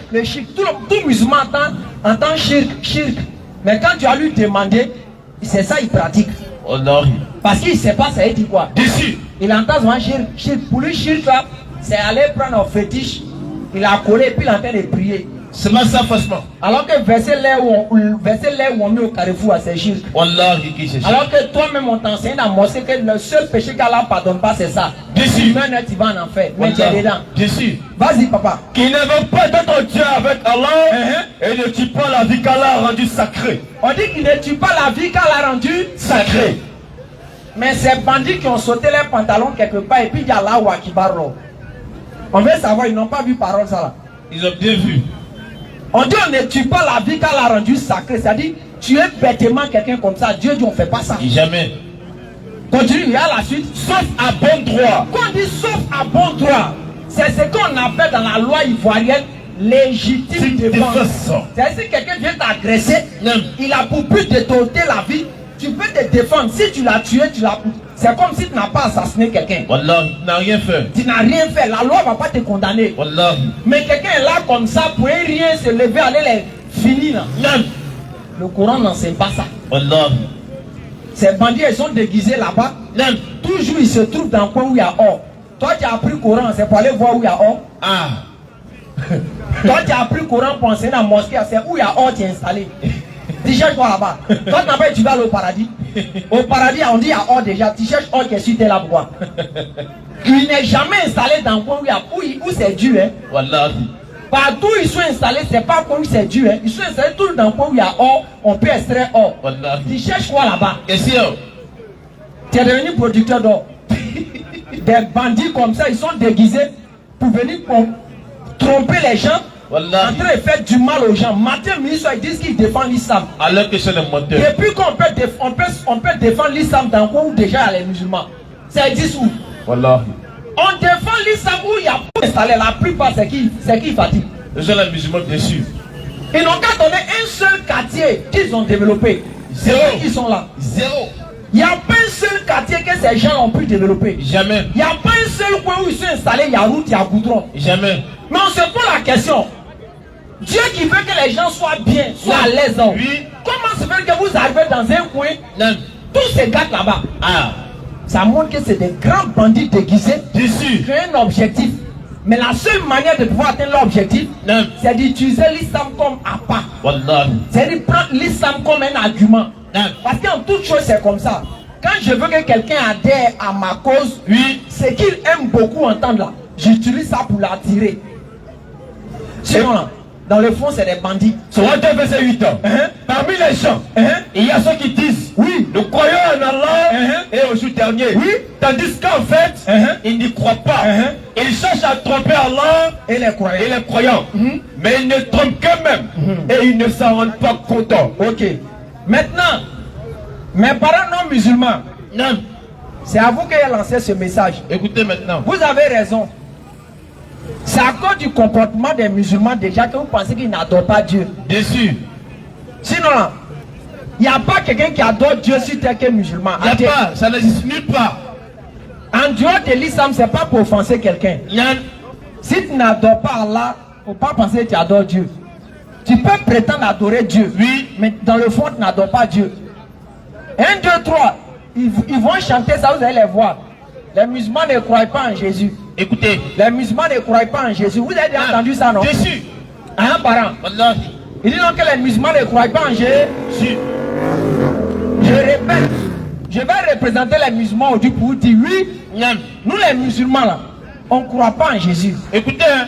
tout musulman entend shirk. Mais quand tu as lui demandé, c'est ça il pratique. Parce qu'il ne sait pas ça, il dit quoi? Il entend souvent shirk. Pour lui, shirk là, c'est aller prendre un fétiche, il a collé et puis il est en train de prier. C'est pas ça franchement. Alors que verset là où on met au carrefour, c'est shirk. Alors que toi-même on t'enseigne dans la mosquée que le seul péché qu'Allah ne pardonne pas, c'est ça. Tu vas en enfer. Mais tu es dedans. Vas-y papa. Qui n'invoque pas d'autre Dieu avec Allah et ne tue pas la vie qu'Allah a rendue sacrée. On dit qu'il ne tue pas la vie qu'Allah a rendue sacrée. Mais ces bandits qui ont sauté les pantalons quelque part et puis il y a là où Akibar. On veut savoir, ils n'ont pas vu parole ça là. Ils ont bien vu. On dit on ne tue pas la vie qu'Allah a rendue sacrée. C'est-à-dire, tu es bêtement quelqu'un comme ça. Dieu dit on ne fait pas ça. Jamais. Continue, il y a la suite. Sauf à bon droit. Quand on dit sauf à bon droit, c'est ce qu'on appelle dans la loi ivoirienne légitime défense. C'est-à-dire si quelqu'un vient t'agresser, il a pour but de t'ôter la vie, tu peux te défendre. Si tu l'as tué, c'est comme si tu n'as pas assassiné quelqu'un. Wallah, tu n'as rien fait. Tu n'as rien fait. La loi ne va pas te condamner. Wallah. Mais quelqu'un est là comme ça, pour rien se lever, aller les finir. Le Coran n'enseigne pas ça. Wallah. Ces bandits, ils sont déguisés là-bas. Toujours, ils se trouvent dans le coin où il y a or. Toi, tu as appris le Coran, c'est pour aller voir où il y a or. Toi, tu as appris le Coran pour enseigner dans la mosquée, c'est où il y a or, tu es installé. Tu cherches quoi là-bas? Toi, tu vas aller au paradis. Au paradis, on dit il y a or déjà. Tu cherches or qui est sur tes là pourquoi? Il n'est jamais installé dans le coin où c'est dur. Wallah. Partout où ils sont installés, c'est pas comme c'est dur. Ils sont installés tout dans le coin où il y a or, on peut extraire or. Wallah. Tu cherches quoi là-bas? Question. Tu es devenu producteur d'or. Des bandits comme ça, ils sont déguisés pour venir tromper les gens. Wallah. En train de faire du mal aux gens. Matin, midi, soir, ils disent qu'ils défendent l'islam. Alors que c'est le moteur. Et puis qu'on peut défendre l'islam dans le coin où déjà il y a les musulmans. Ça existe où? Wallah. On défend l'islam où il y a pour installer. La plupart, c'est qui fatigue? Les musulmans dessus. Ils n'ont qu'à donner un seul quartier qu'ils ont développé. Zéro. Ils sont là. Zéro. Il n'y a pas un seul quartier que ces gens ont pu développer. Jamais. Il n'y a pas un seul coin où ils sont installés, il y a route, il y a goudron. Jamais. Mais on se pose la question. Dieu qui veut que les gens soient bien, soient à l'aise. Comment se fait que vous arrivez dans un coin, tous ces gars là-bas, ça montre que c'est des grands bandits déguisés qui ont un objectif. Mais la seule manière de pouvoir atteindre l'objectif, c'est d'utiliser l'islam comme appât. C'est de prendre l'islam comme un argument. Parce qu'en toute chose, c'est comme ça. Quand je veux que quelqu'un adhère à ma cause, c'est qu'il aime beaucoup entendre là. J'utilise ça pour l'attirer. Sinon là, dans le fond, c'est des bandits. Surah 2, verset 8. Parmi les gens, il y a ceux qui disent nous croyons en Allah et au jour dernier. Tandis qu'en fait, ils n'y croient pas. Ils cherchent à tromper Allah et les croyants. Mais ils ne trompent qu'eux-mêmes. Et ils ne s'en rendent pas compte. Ok. Maintenant, mes parents non musulmans, C'est à vous qu'il a lancé ce message. Écoutez maintenant. Vous avez raison. C'est à cause du comportement des musulmans déjà que vous pensez qu'ils n'adorent pas Dieu. Bien sûr. Sinon, il n'y a pas quelqu'un qui adore Dieu sur terre qu'un musulman. Il n'y a pas, ça n'existe nulle part. En dehors de l'islam, ce n'est pas pour offenser quelqu'un. Si tu n'adores pas Allah, il ne faut pas penser que tu adores Dieu. Tu peux prétendre adorer Dieu, oui, mais dans le fond, tu n'adores pas Dieu. 1, 2, 3, ils vont chanter ça, vous allez les voir. Les musulmans ne croient pas en Jésus. Écoutez. Les musulmans ne croient pas en Jésus. Vous avez déjà entendu ça, non? Jésus. Hein, parent? Wallahi. Ils disent donc que les musulmans ne croient pas en Jésus. Je répète, je vais représenter les musulmans aujourd'hui pour vous dire oui. Nous les musulmans là, on ne croit pas en Jésus. Écoutez, hein.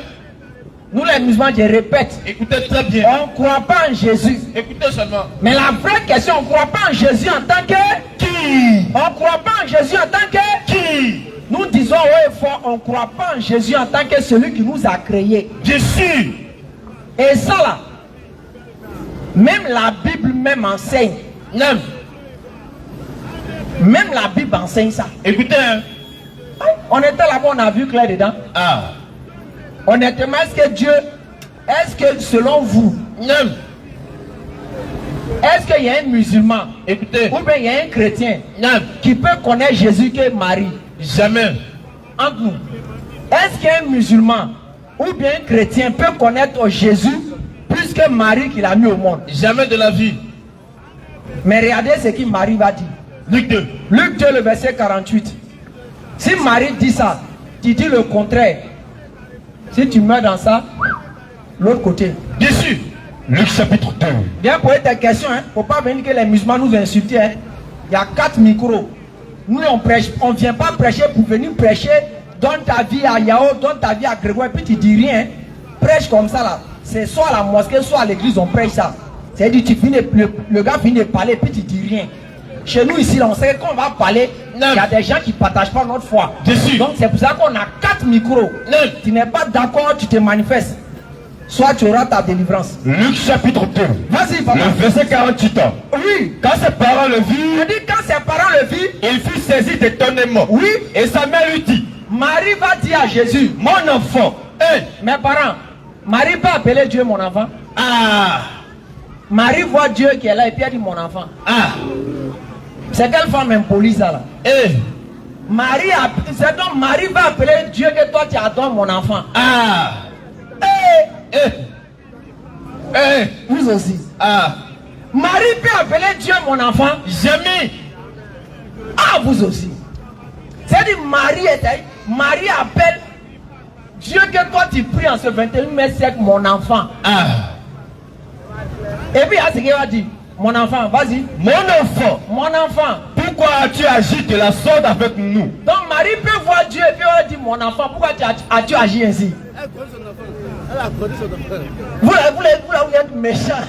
Nous les musulmans, je répète. Écoutez très bien. On ne croit pas en Jésus. Écoutez seulement. Mais la vraie question, on ne croit pas en Jésus en tant que qui? On ne croit pas en Jésus en tant que qui? Nous disons haut et fort, on ne croit pas en Jésus en tant que celui qui nous a créés. Jésus. Et ça là, même la Bible même enseigne. Même la Bible enseigne ça. Écoutez, hein. On était là-bas, on a vu clair dedans. Ah. Honnêtement, est-ce que selon vous, est-ce qu'il y a un musulman, écoutez, ou bien il y a un chrétien qui peut connaître Jésus que Marie? Jamais. Entre nous. Est-ce qu'un musulman ou bien un chrétien peut connaître Jésus plus que Marie qu'il a mis au monde? Jamais de la vie. Mais regardez ce que Marie va dire. Luc 2. Luc 2, le verset 48. Si Marie dit ça, tu dis le contraire. Si tu meurs dans ça, l'autre côté. Jésus. Luc chapitre 2. Bien poser tes questions, hein. Faut pas venir que les musulmans nous insultent. Hein. Il y a 4 micros. Nous on prêche, on vient pas prêcher pour venir prêcher. Donne ta vie à Yao, donne ta vie à Grégoire, et puis tu dis rien. Hein. Prêche comme ça là. C'est soit à la mosquée, soit à l'église, on prêche ça. C'est-à-dire le gars finit de parler, et puis tu dis rien. Chez nous ici, là, on sait qu'on va parler. Il y a des gens qui ne partagent pas notre foi. Donc c'est pour ça qu'on a 4 micros. Tu n'es pas d'accord, tu te manifestes. Soit tu auras ta délivrance. Luc chapitre 2. Vas-y, papa. Le verset 48 ans. Oui. Quand ses parents le virent, dit quand ses parents le virent, il fut saisi d'étonnement. Oui. Et sa mère lui dit, Marie va dire à Jésus, mon enfant, mes parents, Marie peut appeler Dieu mon enfant. Ah. Marie voit Dieu qui est là et puis elle dit mon enfant. Ah. C'est quelle femme impolie ça là? Marie va appeler Dieu que toi tu adores mon enfant. Ah. Vous aussi. Ah. Marie peut appeler Dieu mon enfant? Jamais. Ah, vous aussi. C'est-à-dire Marie appelle Dieu que toi tu pries en ce 21e siècle mon enfant. Ah. Et puis il y a ce qu'il va dire. Mon enfant, vas-y. Mon enfant. Mon enfant. Pourquoi as-tu agi de la sorte avec nous? Donc Marie peut voir Dieu et puis elle va dire mon enfant, pourquoi as-tu agi ainsi? Vous êtes méchant.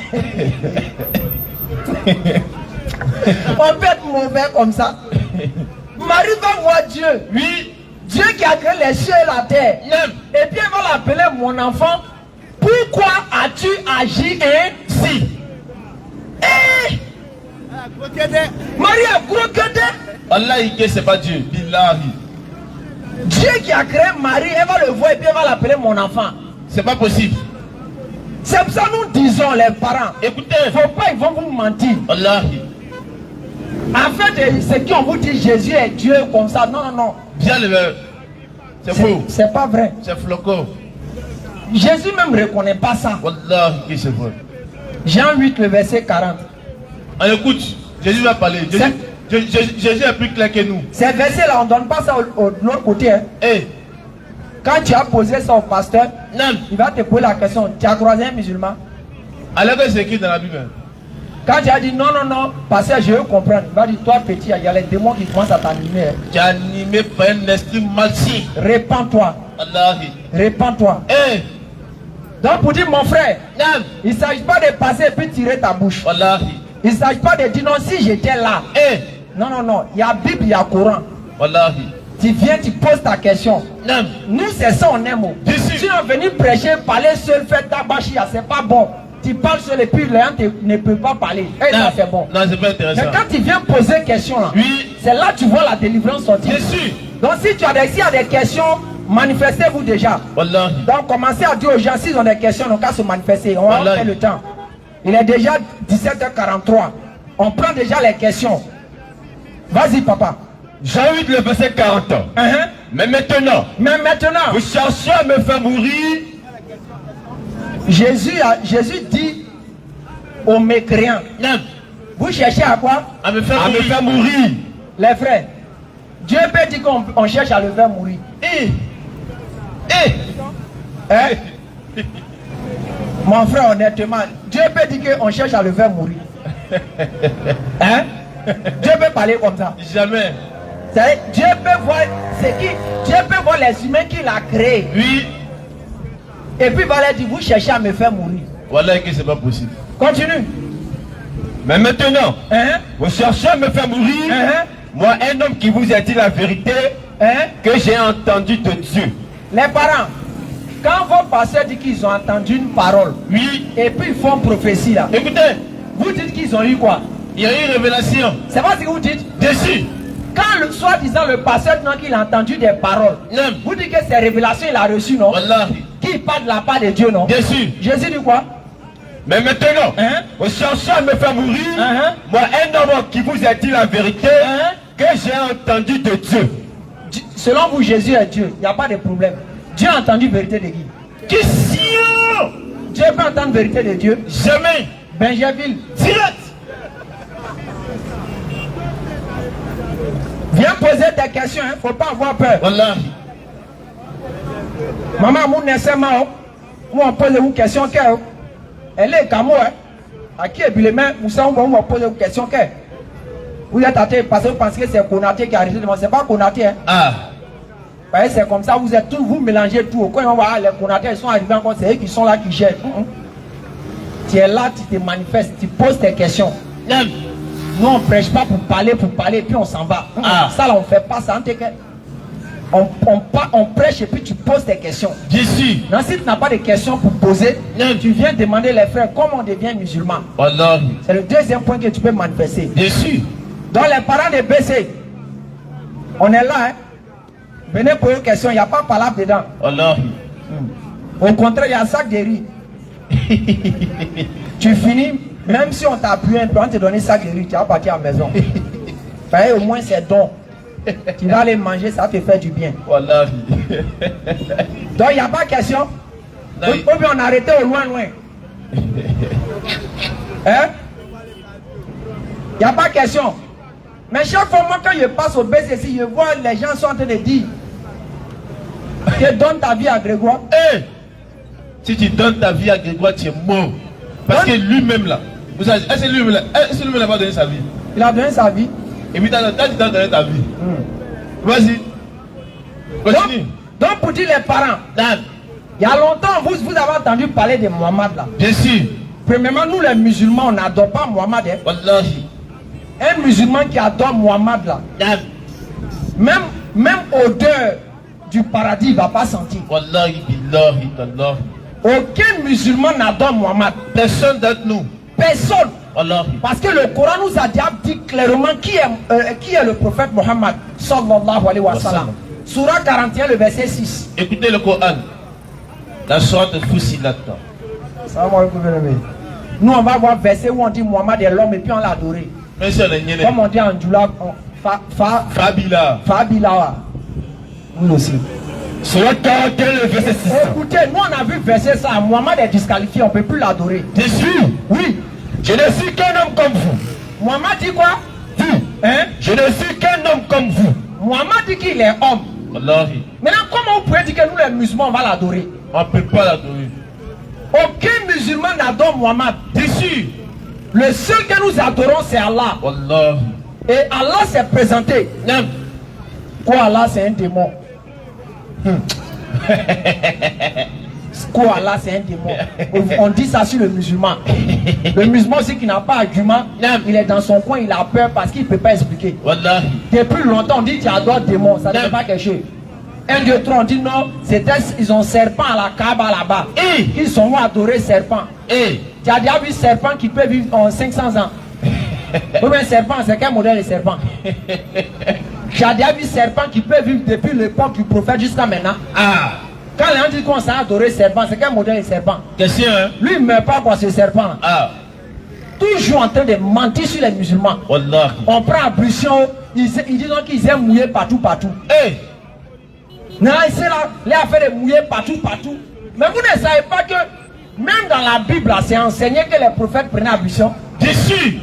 On peut être mauvais comme ça. Marie va voir Dieu. Oui. Dieu qui a créé les cieux et la terre. Et puis elle va l'appeler mon enfant. Pourquoi as-tu agi ainsi? Marie a gros gueudé. Allah, c'est pas Dieu. Billahi. Dieu qui a créé Marie, elle va le voir et puis elle va l'appeler mon enfant. C'est pas possible. C'est pour ça que nous disons les parents. Écoutez, faut pas, ils vont vous mentir. Wallahi. En fait, ceux qui ont vous dit Jésus est Dieu comme ça, non, non, non. Bien le verbe. C'est faux. C'est pas vrai. C'est flocon. Jésus même ne reconnaît pas ça. Wallahi, c'est vrai. Jean 8, le verset 40. On écoute, Jésus va parler. Jésus est plus clair que nous. Ces versets-là, on ne donne pas ça de l'autre côté. Hein. Quand tu as posé ça au pasteur, il va te poser la question, tu as croisé un musulman? Alors que c'est écrit dans la Bible. Quand tu as dit non, non, non, pasteur, je veux comprendre. Il va dire, toi petit, il y a les démons qui commencent à t'animer. Hein. Tu es animé par un esprit malsain. Répands-toi. Wallahi. Répands-toi. Donc pour dire mon frère, il ne s'agit pas de passer et puis tirer ta bouche. Wallahi. Il ne s'agit pas de dire non, si j'étais là. Non, non, non. Il y a Bible, il y a Coran. Wallahi. Tu viens, tu poses ta question. Nous, c'est ça, on aime. Si on vient prêcher, parler seul, faire tabachi, c'est pas bon. Tu parles sur les pieds, les gens ne peuvent pas parler. Et ça, c'est bon. Non, c'est pas intéressant. Mais quand tu viens poser question, là, oui. c'est là que tu vois la délivrance sortir. Bien sûr. Donc, s'il y a des questions, manifestez-vous déjà. Wallahi. Donc, commencez à dire aux gens, s'ils ont des questions, on va se manifester. On va faire le temps. Il est déjà 17h43. On prend déjà les questions. Vas-y, papa. Jean 8, le verset 40. Mais maintenant, vous cherchez à me faire mourir. Jésus dit aux mécréants, vous cherchez à quoi? À me faire mourir. Les frères, Dieu peut dire qu'on cherche à le faire mourir. Mon frère, honnêtement, Dieu peut dire qu'on cherche à le faire mourir. Hein? Dieu peut parler comme ça. Jamais. Dieu peut voir Dieu peut voir les humains qu'il a créés. Oui. Et puis il va leur dire, vous cherchez à me faire mourir. Voilà que c'est pas possible. Continue. Mais maintenant, vous cherchez à me faire mourir. Moi, un homme qui vous a dit la vérité que j'ai entendu de Dieu. Les parents, quand vos pasteurs disent qu'ils ont entendu une parole, oui, et puis ils font prophétie là. Écoutez, vous dites qu'ils ont eu quoi? Il y a eu une révélation. C'est pas ce que vous dites? Dessus. Quand le soi-disant le pasteur dit qu'il a entendu des paroles, vous dites que ces révélations il a reçues, non? Wallahi. Qui parle de la part de Dieu, non? Dessus. Jésus dit quoi? Mais maintenant, vous cherchez à me faire mourir. Moi, un homme qui vous a dit la vérité que j'ai entendu de Dieu. Selon vous, Jésus est Dieu. Il n'y a pas de problème. Dieu a entendu la vérité de qui? Question. Dieu peut entendre la vérité de Dieu? Jamais. Benjamin. Direct. Viens poser tes questions, il ne faut pas avoir peur. Wallahi. Maman, mon nécessairement, moi on pose une question. Elle est comme moi. À qui est le main? Vous savez, on va poser une question. Vous êtes athée parce que vous pensez que c'est Konaté qui a arrêté de moi. Ce n'est pas Konaté. C'est comme ça, vous êtes tous, vous mélangez tout. Quand on va les Konaté, ils sont arrivés encore, c'est eux qui sont là qui gèrent. Tu es là, tu te manifestes, tu poses tes questions. Nous on ne prêche pas pour parler, puis on s'en va. Ça là, on ne fait pas ça. On prêche et puis tu poses tes questions. Jésus. Non, si tu n'as pas de questions pour poser, tu viens demander les frères comment on devient musulman. C'est le deuxième point que tu peux manifester. Jésus. Donc les parents de BC, on est là. Venez poser une question, il n'y a pas de palabre dedans. Au contraire, il y a un sac de riz. Tu finis, même si on t'a appuyé un peu, on te donne un sac de riz, tu vas partir à la maison. Au moins c'est don. Tu vas aller manger, ça te fait du bien. Wallahi. Donc il n'y a pas de question. Ou bien on a arrêté au loin. Il n'y a pas de question. Mais chaque fois, moi, quand je passe au BCC, je vois les gens sont en train de dire que donne ta vie à Grégoire. Si tu donnes ta vie à Grégoire, tu es mort. Parce que lui-même là, vous savez, est-ce que lui-même n'a pas donné sa vie? Il a donné sa vie. Et puis, tu as donné ta vie. Vas-y. Continue. Donc, pour dire les parents, il y a longtemps, vous avez entendu parler de Mohamed là. Bien sûr. Premièrement, nous les musulmans, on n'adore pas Mohamed. Wallahi. Un musulman qui adore Mohamed là, même odeur du paradis, il ne va pas sentir. Wallahi, billahi, tallahi. Aucun musulman n'adore Mohamed. Personne d'entre nous. Personne. Wallahi. Parce que le Coran nous a dit clairement qui est le prophète Mohammed sallallahu alayhi wa sallam. Surah 41, le verset 6. Écoutez le Coran. La sourate de Fussilat. Nous on va voir verset où on dit Mohamed est l'homme et puis on l'a adoré. Comme on dit en Djoula, Fabila. Nous aussi. Surah 41, le verset 6. Écoutez, nous on a vu verset ça. Mohamed est disqualifié, on ne peut plus l'adorer. T'es sûr? Oui. Je ne suis qu'un homme comme vous. Mohamed dit quoi? Je ne suis qu'un homme comme vous. Mohamed dit qu'il est homme. Wallahi. Maintenant, comment vous pouvez dire que nous les musulmans on va l'adorer? On ne peut pas l'adorer. Aucun musulman n'adore Mohamed. Dessus. Le seul que nous adorons c'est Allah. Wallahi. Et Allah s'est présenté. Quoi, Allah c'est un démon. Quoi, Allah c'est un démon. On dit ça sur le musulman. Le musulman aussi qui n'a pas d'argument, il est dans son coin, il a peur parce qu'il ne peut pas expliquer. Wallahi. Depuis longtemps on dit tu adores démon, ça ne fait pas quelque chose. 1, 2, 3, on dit non, ils ont serpent à la Kaaba là-bas. Ils sont adorés serpent. Tu as déjà vu un serpent qui peut vivre en 500 ans. Ou bien serpent, c'est quel modèle de serpent? Tu as déjà vu un serpent qui peut vivre depuis l'époque du prophète jusqu'à maintenant. Ah. Quand les gens disent qu'on s'est adoré le serpent, c'est quel modèle de serpent? Question, hein? Lui, il ne meurt pas quoi, ce serpent. Ah. Toujours en train de mentir sur les musulmans. Wallah. On prend ablution, ils disent qu'ils aiment mouiller partout. Hey. Non, c'est là, les affaires de mouiller partout. Mais vous ne savez pas que même dans la Bible, c'est enseigné que les prophètes prenaient ablution. Jésus.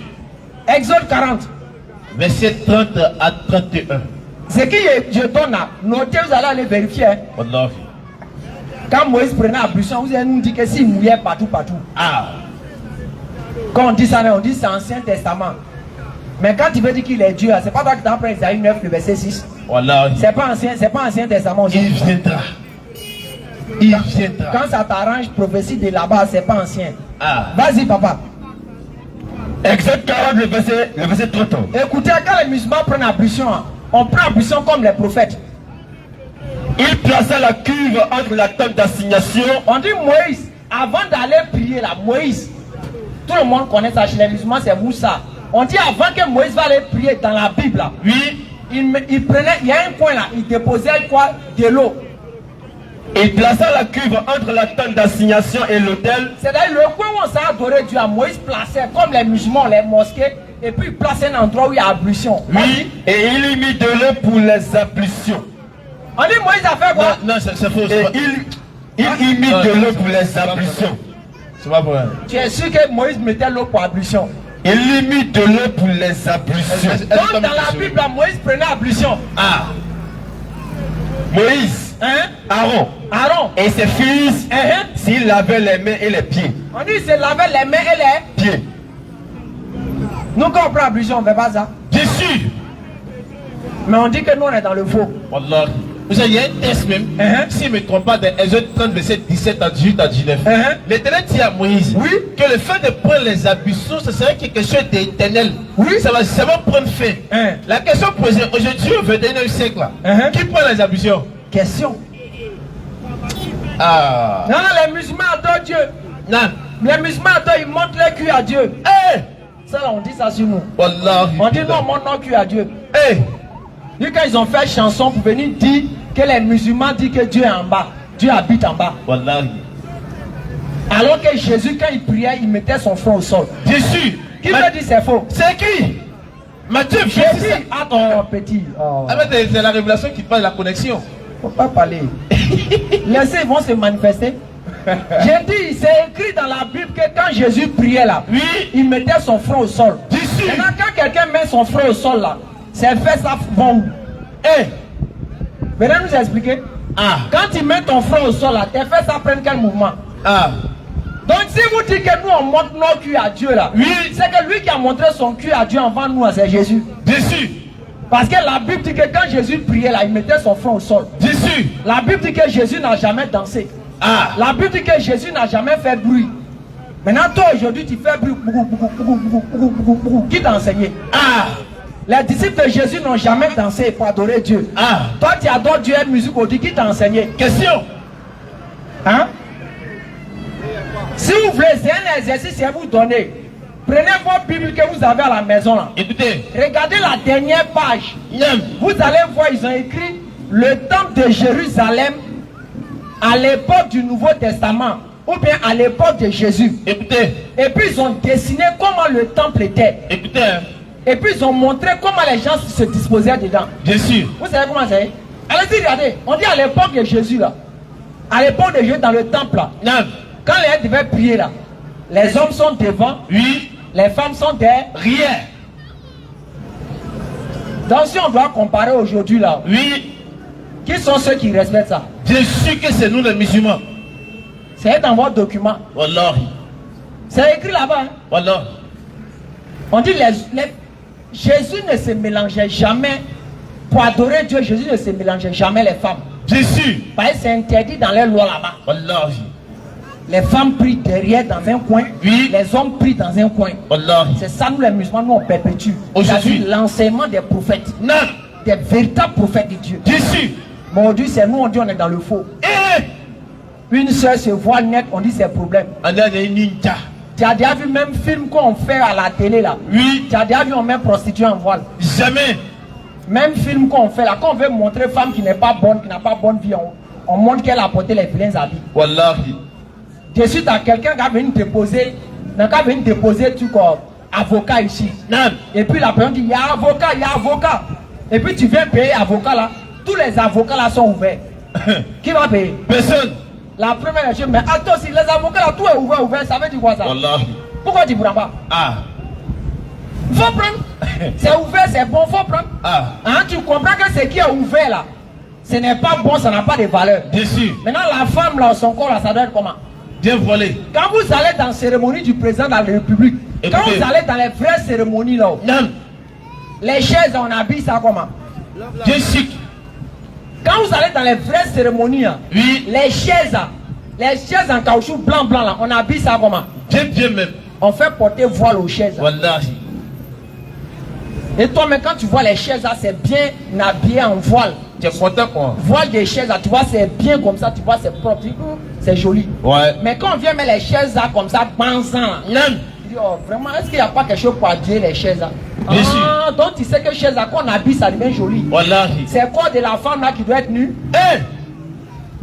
Exode 40. Verset 30 à 31. Ce que je donne là, notez, vous allez aller vérifier. Hein. Wallah. Quand Moïse prenait ablution, vous allez nous dire que s'il mouillait partout. Ah. Quand on dit ça, on dit c'est Ancien Testament. Mais quand tu veux dire qu'il est Dieu, c'est pas toi qui t'en prends Isaïe 9, le verset 6. Wallah. C'est pas Ancien Testament aussi. Il viendra. Il viendra. Quand ça t'arrange, prophétie de là-bas, c'est pas ancien. Ah. Vas-y, papa. Exode 40, le verset 30. Écoutez, quand les musulmans prennent ablution, on prend ablution comme les prophètes. Il plaça la cuve entre la tente d'assignation. On dit Moïse, avant d'aller prier là, Moïse, tout le monde connaît ça chez les musulmans, c'est Moussa. On dit avant que Moïse va aller prier dans la Bible là, Oui. il prenait, il y a un coin là, il déposait quoi? De l'eau. Il plaça la cuve entre la tente d'assignation et l'autel. C'est-à-dire le coin où on s'est adoré Dieu, Moïse plaçait comme les musulmans, les mosquées, et puis il plaçait un endroit où il y a ablution. Oui, et il y mit de l'eau pour les ablutions. On dit Moïse a fait quoi? Non, c'est faux. Et il y mit de l'eau pour les ablutions. C'est pas vrai. Tu es sûr que Moïse mettait l'eau pour ablution? Il y mit de l'eau pour les ablutions. Donc dans la Bible, Moïse prenait ablution. Ah. Moïse, Hein? Aaron et ses fils, s'ils lavaient les mains et les pieds. On dit se laver les mains et les Pieds. Nous quand on prend ablution, on ne fait pas ça. Jésus. Mais on dit que nous on est dans le faux. Wallah. Vous savez, il y a un test même. Si je ne me trompe pas, dans Exode 30, verset 17 à 18 à 19. L'Éternel dit à Moïse que le fait de prendre les ablutions, ce serait quelque chose d'éternel. Oui. Ça va prendre fin. La question posée aujourd'hui au 21e siècle, là, qui prend les ablutions? Question. Ah. Non, les musulmans adorent Dieu. Non. Les musulmans adorent, ils montrent leur cul à Dieu. Ça là, on dit ça sur nous. Wallah. On dit non, on montre notre cul à Dieu. Hey. Quand ils ont fait chanson pour venir dire que les musulmans disent que Dieu est en bas, Dieu habite en bas. Wallah. Alors que Jésus, quand il priait, il mettait son front au sol. Jésus. Qui veut dire c'est faux? C'est qui? Matthieu. Jésus. Attends, petit. Oh. Ah, mais c'est la révélation qui parle de la connexion. Faut pas parler. Laissez, ils vont se manifester. J'ai dit, c'est écrit dans la Bible que quand Jésus priait là, il mettait son front au sol. Maintenant, quand quelqu'un met son front au sol là, ses fesses vont. Venez nous expliquer. Quand tu mets ton front au sol là, tes fesses prennent quel mouvement? Donc si vous dites que nous on montre nos culs à Dieu là, c'est que lui qui a montré son cul à Dieu avant nous, c'est Jésus. Jésus. Parce que la Bible dit que quand Jésus priait là, il mettait son front au sol. Jésus. La Bible dit que Jésus n'a jamais dansé. La Bible dit que Jésus n'a jamais fait bruit. Maintenant toi aujourd'hui tu fais bruit. Qui t'a enseigné? Les disciples de Jésus n'ont jamais dansé pour adorer Dieu. Toi tu adores Dieu et musique aujourd'hui. Qui t'a enseigné? Question. Si vous voulez, c'est un exercice à vous donner. Prenez vos Bibles que vous avez à la maison là. Écoutez. Regardez la dernière page. Vous allez voir, ils ont écrit le temple de Jérusalem à l'époque du Nouveau Testament ou bien à l'époque de Jésus. Écoutez. Et puis ils ont dessiné comment le temple était. Écoutez. Et puis ils ont montré comment les gens se disposaient dedans. Jésus. Vous savez comment c'est? Allez-y, regardez. On dit à l'époque de Jésus là. À l'époque de Jésus dans le temple là. Quand les gens devaient prier là, les hommes sont devant. Les femmes sont derrière. Donc si on doit comparer aujourd'hui là, qui sont ceux qui respectent ça? Je suis que c'est nous les musulmans. C'est dans votre document. Wallah. C'est écrit là-bas. Wallah. On dit Jésus ne se mélangeait jamais. Pour adorer Dieu, Jésus ne se mélangeait jamais les femmes. Jésus. Parce que c'est interdit dans les lois là-bas. Wallah. Les femmes prient derrière dans un coin. Les hommes prient dans un coin. C'est ça nous les musulmans, nous on perpétue. Aujourd'hui, l'enseignement des prophètes. Des véritables prophètes de Dieu. Jésus. Mais aujourd'hui, c'est nous, on dit on est dans le faux. Une soeur se voit net, on dit c'est problème. Tu as déjà vu même film qu'on fait à la télé là? Oui. Tu as déjà vu on met prostituée en voile? Jamais. Même film qu'on fait là, quand on veut montrer femme qui n'est pas bonne, qui n'a pas bonne vie, on montre qu'elle a porté les vilains habits. Wallahi. De suite à quelqu'un qui a venu déposer, tu comme avocat ici. Non. Et puis la personne dit, il y a avocat, il y a avocat. Et puis tu viens payer avocat là, tous les avocats là sont ouverts. Qui va payer? Personne. La première chose, mais attends, si les avocats là, tout est ouvert, ça veut dire quoi ça? Wallahi. Pourquoi tu ne prends pas? Ah. Faut prendre. C'est ouvert, c'est bon, faut prendre. Ah. Hein, tu comprends que ce qui est ouvert là, ce n'est pas bon, ça n'a pas de valeur. Déçu. Maintenant, la femme là, son corps là, ça doit être comment? Bien volé. Quand vous allez dans la cérémonie du président de la République, quand vous allez dans les vraies cérémonies là, non. Les chaises, on habille ça comment? Bien chic. Quand vous allez dans les vraies cérémonies, là, oui. Les chaises en caoutchouc blanc là, on habille ça comment? Bien même. On fait porter voile aux chaises. Wallahi. Et toi, mais quand tu vois les chaises là, c'est bien habillé en voile. Tu es content quoi? Voile des chaises là, tu vois, c'est bien comme ça, tu vois, c'est propre, c'est joli. Ouais. Mais quand on vient mettre les chaises là comme ça, pensant, non. Tu dis, oh, vraiment, est-ce qu'il n'y a pas quelque chose pour habiller les chaises là? Bien sûr. Donc tu sais que chaises là, quand on habille, ça devient joli. Wallahi. C'est quoi de la femme là qui doit être nue?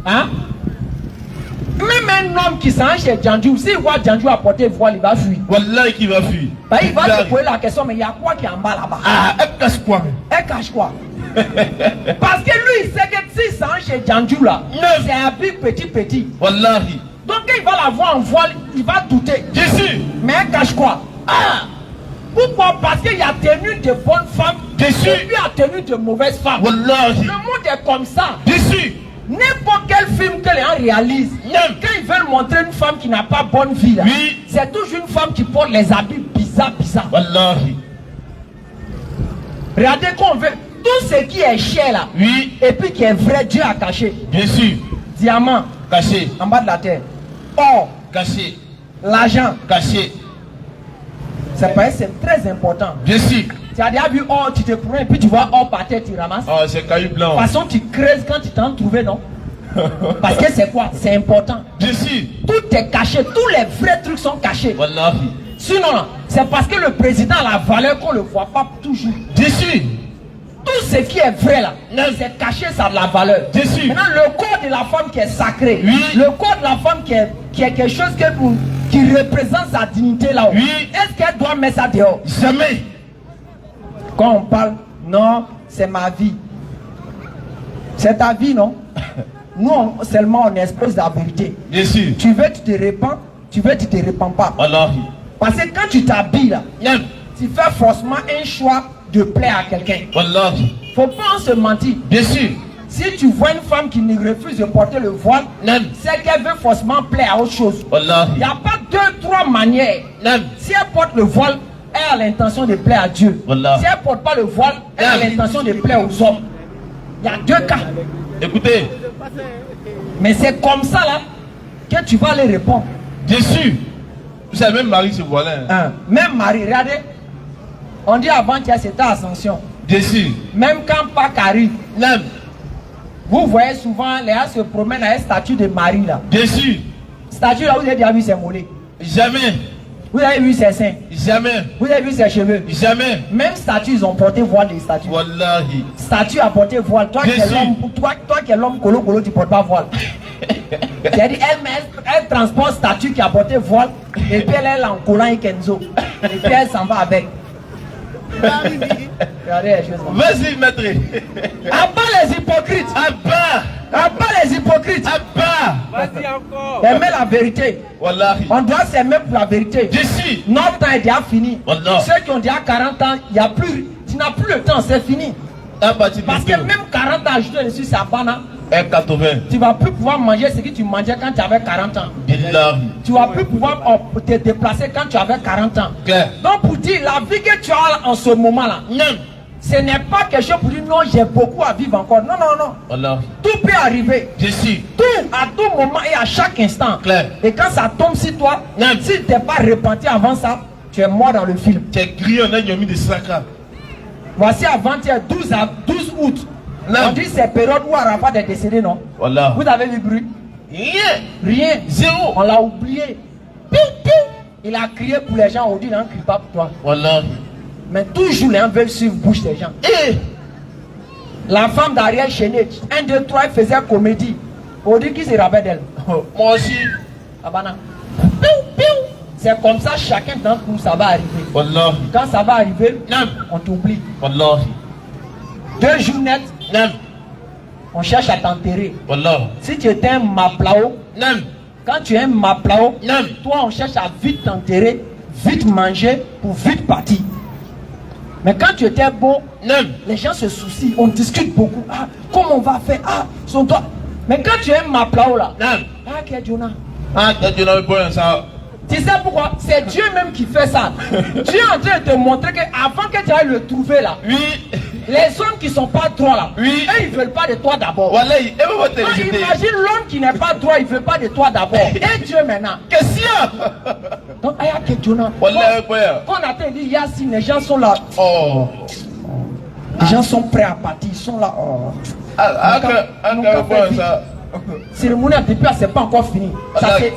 Hein? Même un homme qui s'en chez Djandjou, s'il voit Djandjou apporter voile, il va fuir. Wallahi qui va fuir. Bah, il va se poser la question, mais il y a quoi qui est en bas là-bas? Ah, elle cache quoi? Elle cache quoi? Parce que lui, il sait que s'il s'en chez Djandjou là, c'est un big petit. Wallahi. Donc quand il va la voir en voile, il va douter. Jésus. Mais elle cache quoi? Ah! Pourquoi? Parce qu'il y a tenu de bonnes femmes, Jésus. Et puis il y a tenu de mauvaises femmes. Wallahi. Le monde est comme ça. Jésus. N'importe quel film que les gens réalisent, quand ils veulent montrer une femme qui n'a pas bonne vie, là, oui. C'est toujours une femme qui porte les habits bizarres. Wallahi. Regardez qu'on veut. Tout ce qui est cher là, oui. Et puis qui est vrai, Dieu a caché. Bien sûr. Diamant, caché. En bas de la terre. Or, caché. L'argent, caché. C'est très important. Bien sûr. Tu as déjà vu or, tu te prends et puis tu vois or par terre, tu ramasses. Oh, c'est caillou blanc. De toute façon, tu creuses quand tu t'en trouves, non? Parce que c'est quoi? C'est important. Bien sûr. Tout est caché, tous les vrais trucs sont cachés. Wallahi. Sinon, c'est parce que le président a la valeur qu'on ne le voit pas toujours. Bien sûr. Tout ce qui est vrai là, c'est caché, ça a de la valeur. Bien sûr. Maintenant, le corps de la femme qui est sacré, oui. Le corps de la femme qui est quelque chose qui représente sa dignité là-haut, oui. Est-ce qu'elle doit mettre ça dehors? Jamais. Quand on parle, non, c'est ma vie. C'est ta vie, non? Nous, seulement, on exprime la vérité. Bien sûr. Tu veux, tu te répands. Tu veux, tu te répands pas. Wallahi. Parce que quand tu t'habilles là, tu fais forcément un choix de plaire à quelqu'un. Wallahi. Faut pas se mentir. Bien sûr. Si tu vois une femme qui ne refuse de porter le voile, c'est qu'elle veut forcément plaire à autre chose. Wallahi. Il n'y a pas 2-3 manières. Si elle porte le voile, elle a l'intention de plaire à Dieu. Wallahi. Si elle ne porte pas le voile, elle a l'intention de plaire aux hommes. Il y a 2 cas. Écoutez. Mais c'est comme ça là que tu vas les répondre. Bien sûr. Vous savez, même Marie se voilait. Même Marie, regardez. On dit avant-hier c'était Ascension. Bien sûr. Même quand Pâques arrive, vous voyez souvent les gens se promènent à une statue de Marie là. Bien sûr. Statue là, vous avez déjà vu ses mollets? Jamais. Vous avez vu ses seins? Jamais. Vous avez vu ses cheveux? Jamais. Même statue, ils ont porté voile des statues. Wallahi. Statue a porté voile. Toi qui es l'homme colo, tu portes pas voile. C'est-à-dire, elle transporte statue qui a porté voile et puis elle est en collant et Kenzo. Et puis elle s'en va avec. Regardez les choses. Vas-y, maître. Abat les hypocrites. Abat les hypocrites. Vas-y encore. Aimer la vérité. Wallahi. On doit s'aimer pour la vérité. D'ici. Notre temps est déjà fini. Wallahi. Ceux qui ont déjà 40 ans, il y a plus, tu n'as plus le temps, c'est fini. Parce que même 40 ans ajouté dessus, c'est à Bana. 80. Tu ne vas plus pouvoir manger ce que tu mangeais quand tu avais 40 ans. Billahi. Tu ne vas plus pouvoir te déplacer quand tu avais 40 ans. Claire. Donc pour dire la vie que tu as en ce moment-là, ce n'est pas quelque chose pour dire non, j'ai beaucoup à vivre encore. Non, non, non. Wallahi. Tout peut arriver. D'ici. Tout, à tout moment et à chaque instant. Claire. Et quand ça tombe sur toi, si tu n'es pas repenti avant ça, tu es mort dans le film. Tu es grillé, on a mis des sacs. Voici avant-hier, 12 août. On dit c'est période où Arafat est décédé, non? Voilà. Vous avez vu bruit? Rien. Rien. Zéro. On l'a oublié. Il a crié pour les gens, on dit, il n'en crie pas pour toi. Wallahi. Mais toujours les gens veulent suivre bouche des gens. Et la femme d'Ariel Chénet, 1, 2, 3, elle faisait comédie. On dit qui se rappelle d'elle. Moi aussi. Abana. C'est comme ça, chacun d'entre nous, ça va arriver. Wallahi. Quand ça va arriver, Non. on t'oublie. Wallahi. 2 jours net, Non. on cherche à t'enterrer. Wallahi. Si tu étais un maplao, Non. quand tu es un maplao, Non. toi on cherche à vite t'enterrer, vite manger pour vite partir. Mais quand tu étais bon, Non. les gens se soucient, on discute beaucoup. Ah, comment on va faire? Ah, son toi. Mais quand tu es un maplao là, Non. ah, qu'est-ce que Ah, tu n'as pas ça. tu sais pourquoi? C'est Dieu même qui fait ça. Dieu est en train de te montrer qu'avant que tu ailles le trouver là, Oui. les hommes qui sont pas droits là, Oui. eux ils veulent pas de toi d'abord. Wallahi. Et vous te Donc, rejeter. imagine l'homme qui n'est pas droit, il veut pas de toi d'abord. Et Dieu maintenant. Question. Donc, il y a que Dieu là. Wallahi, frère. Quand on attend, il dit, il y a si les gens sont là. Oh. Les gens sont prêts à partir, ils sont là. Oh. Ah, Ils n'ont pas fait vite. ça. Cérémonie depuis, c'est pas encore fini.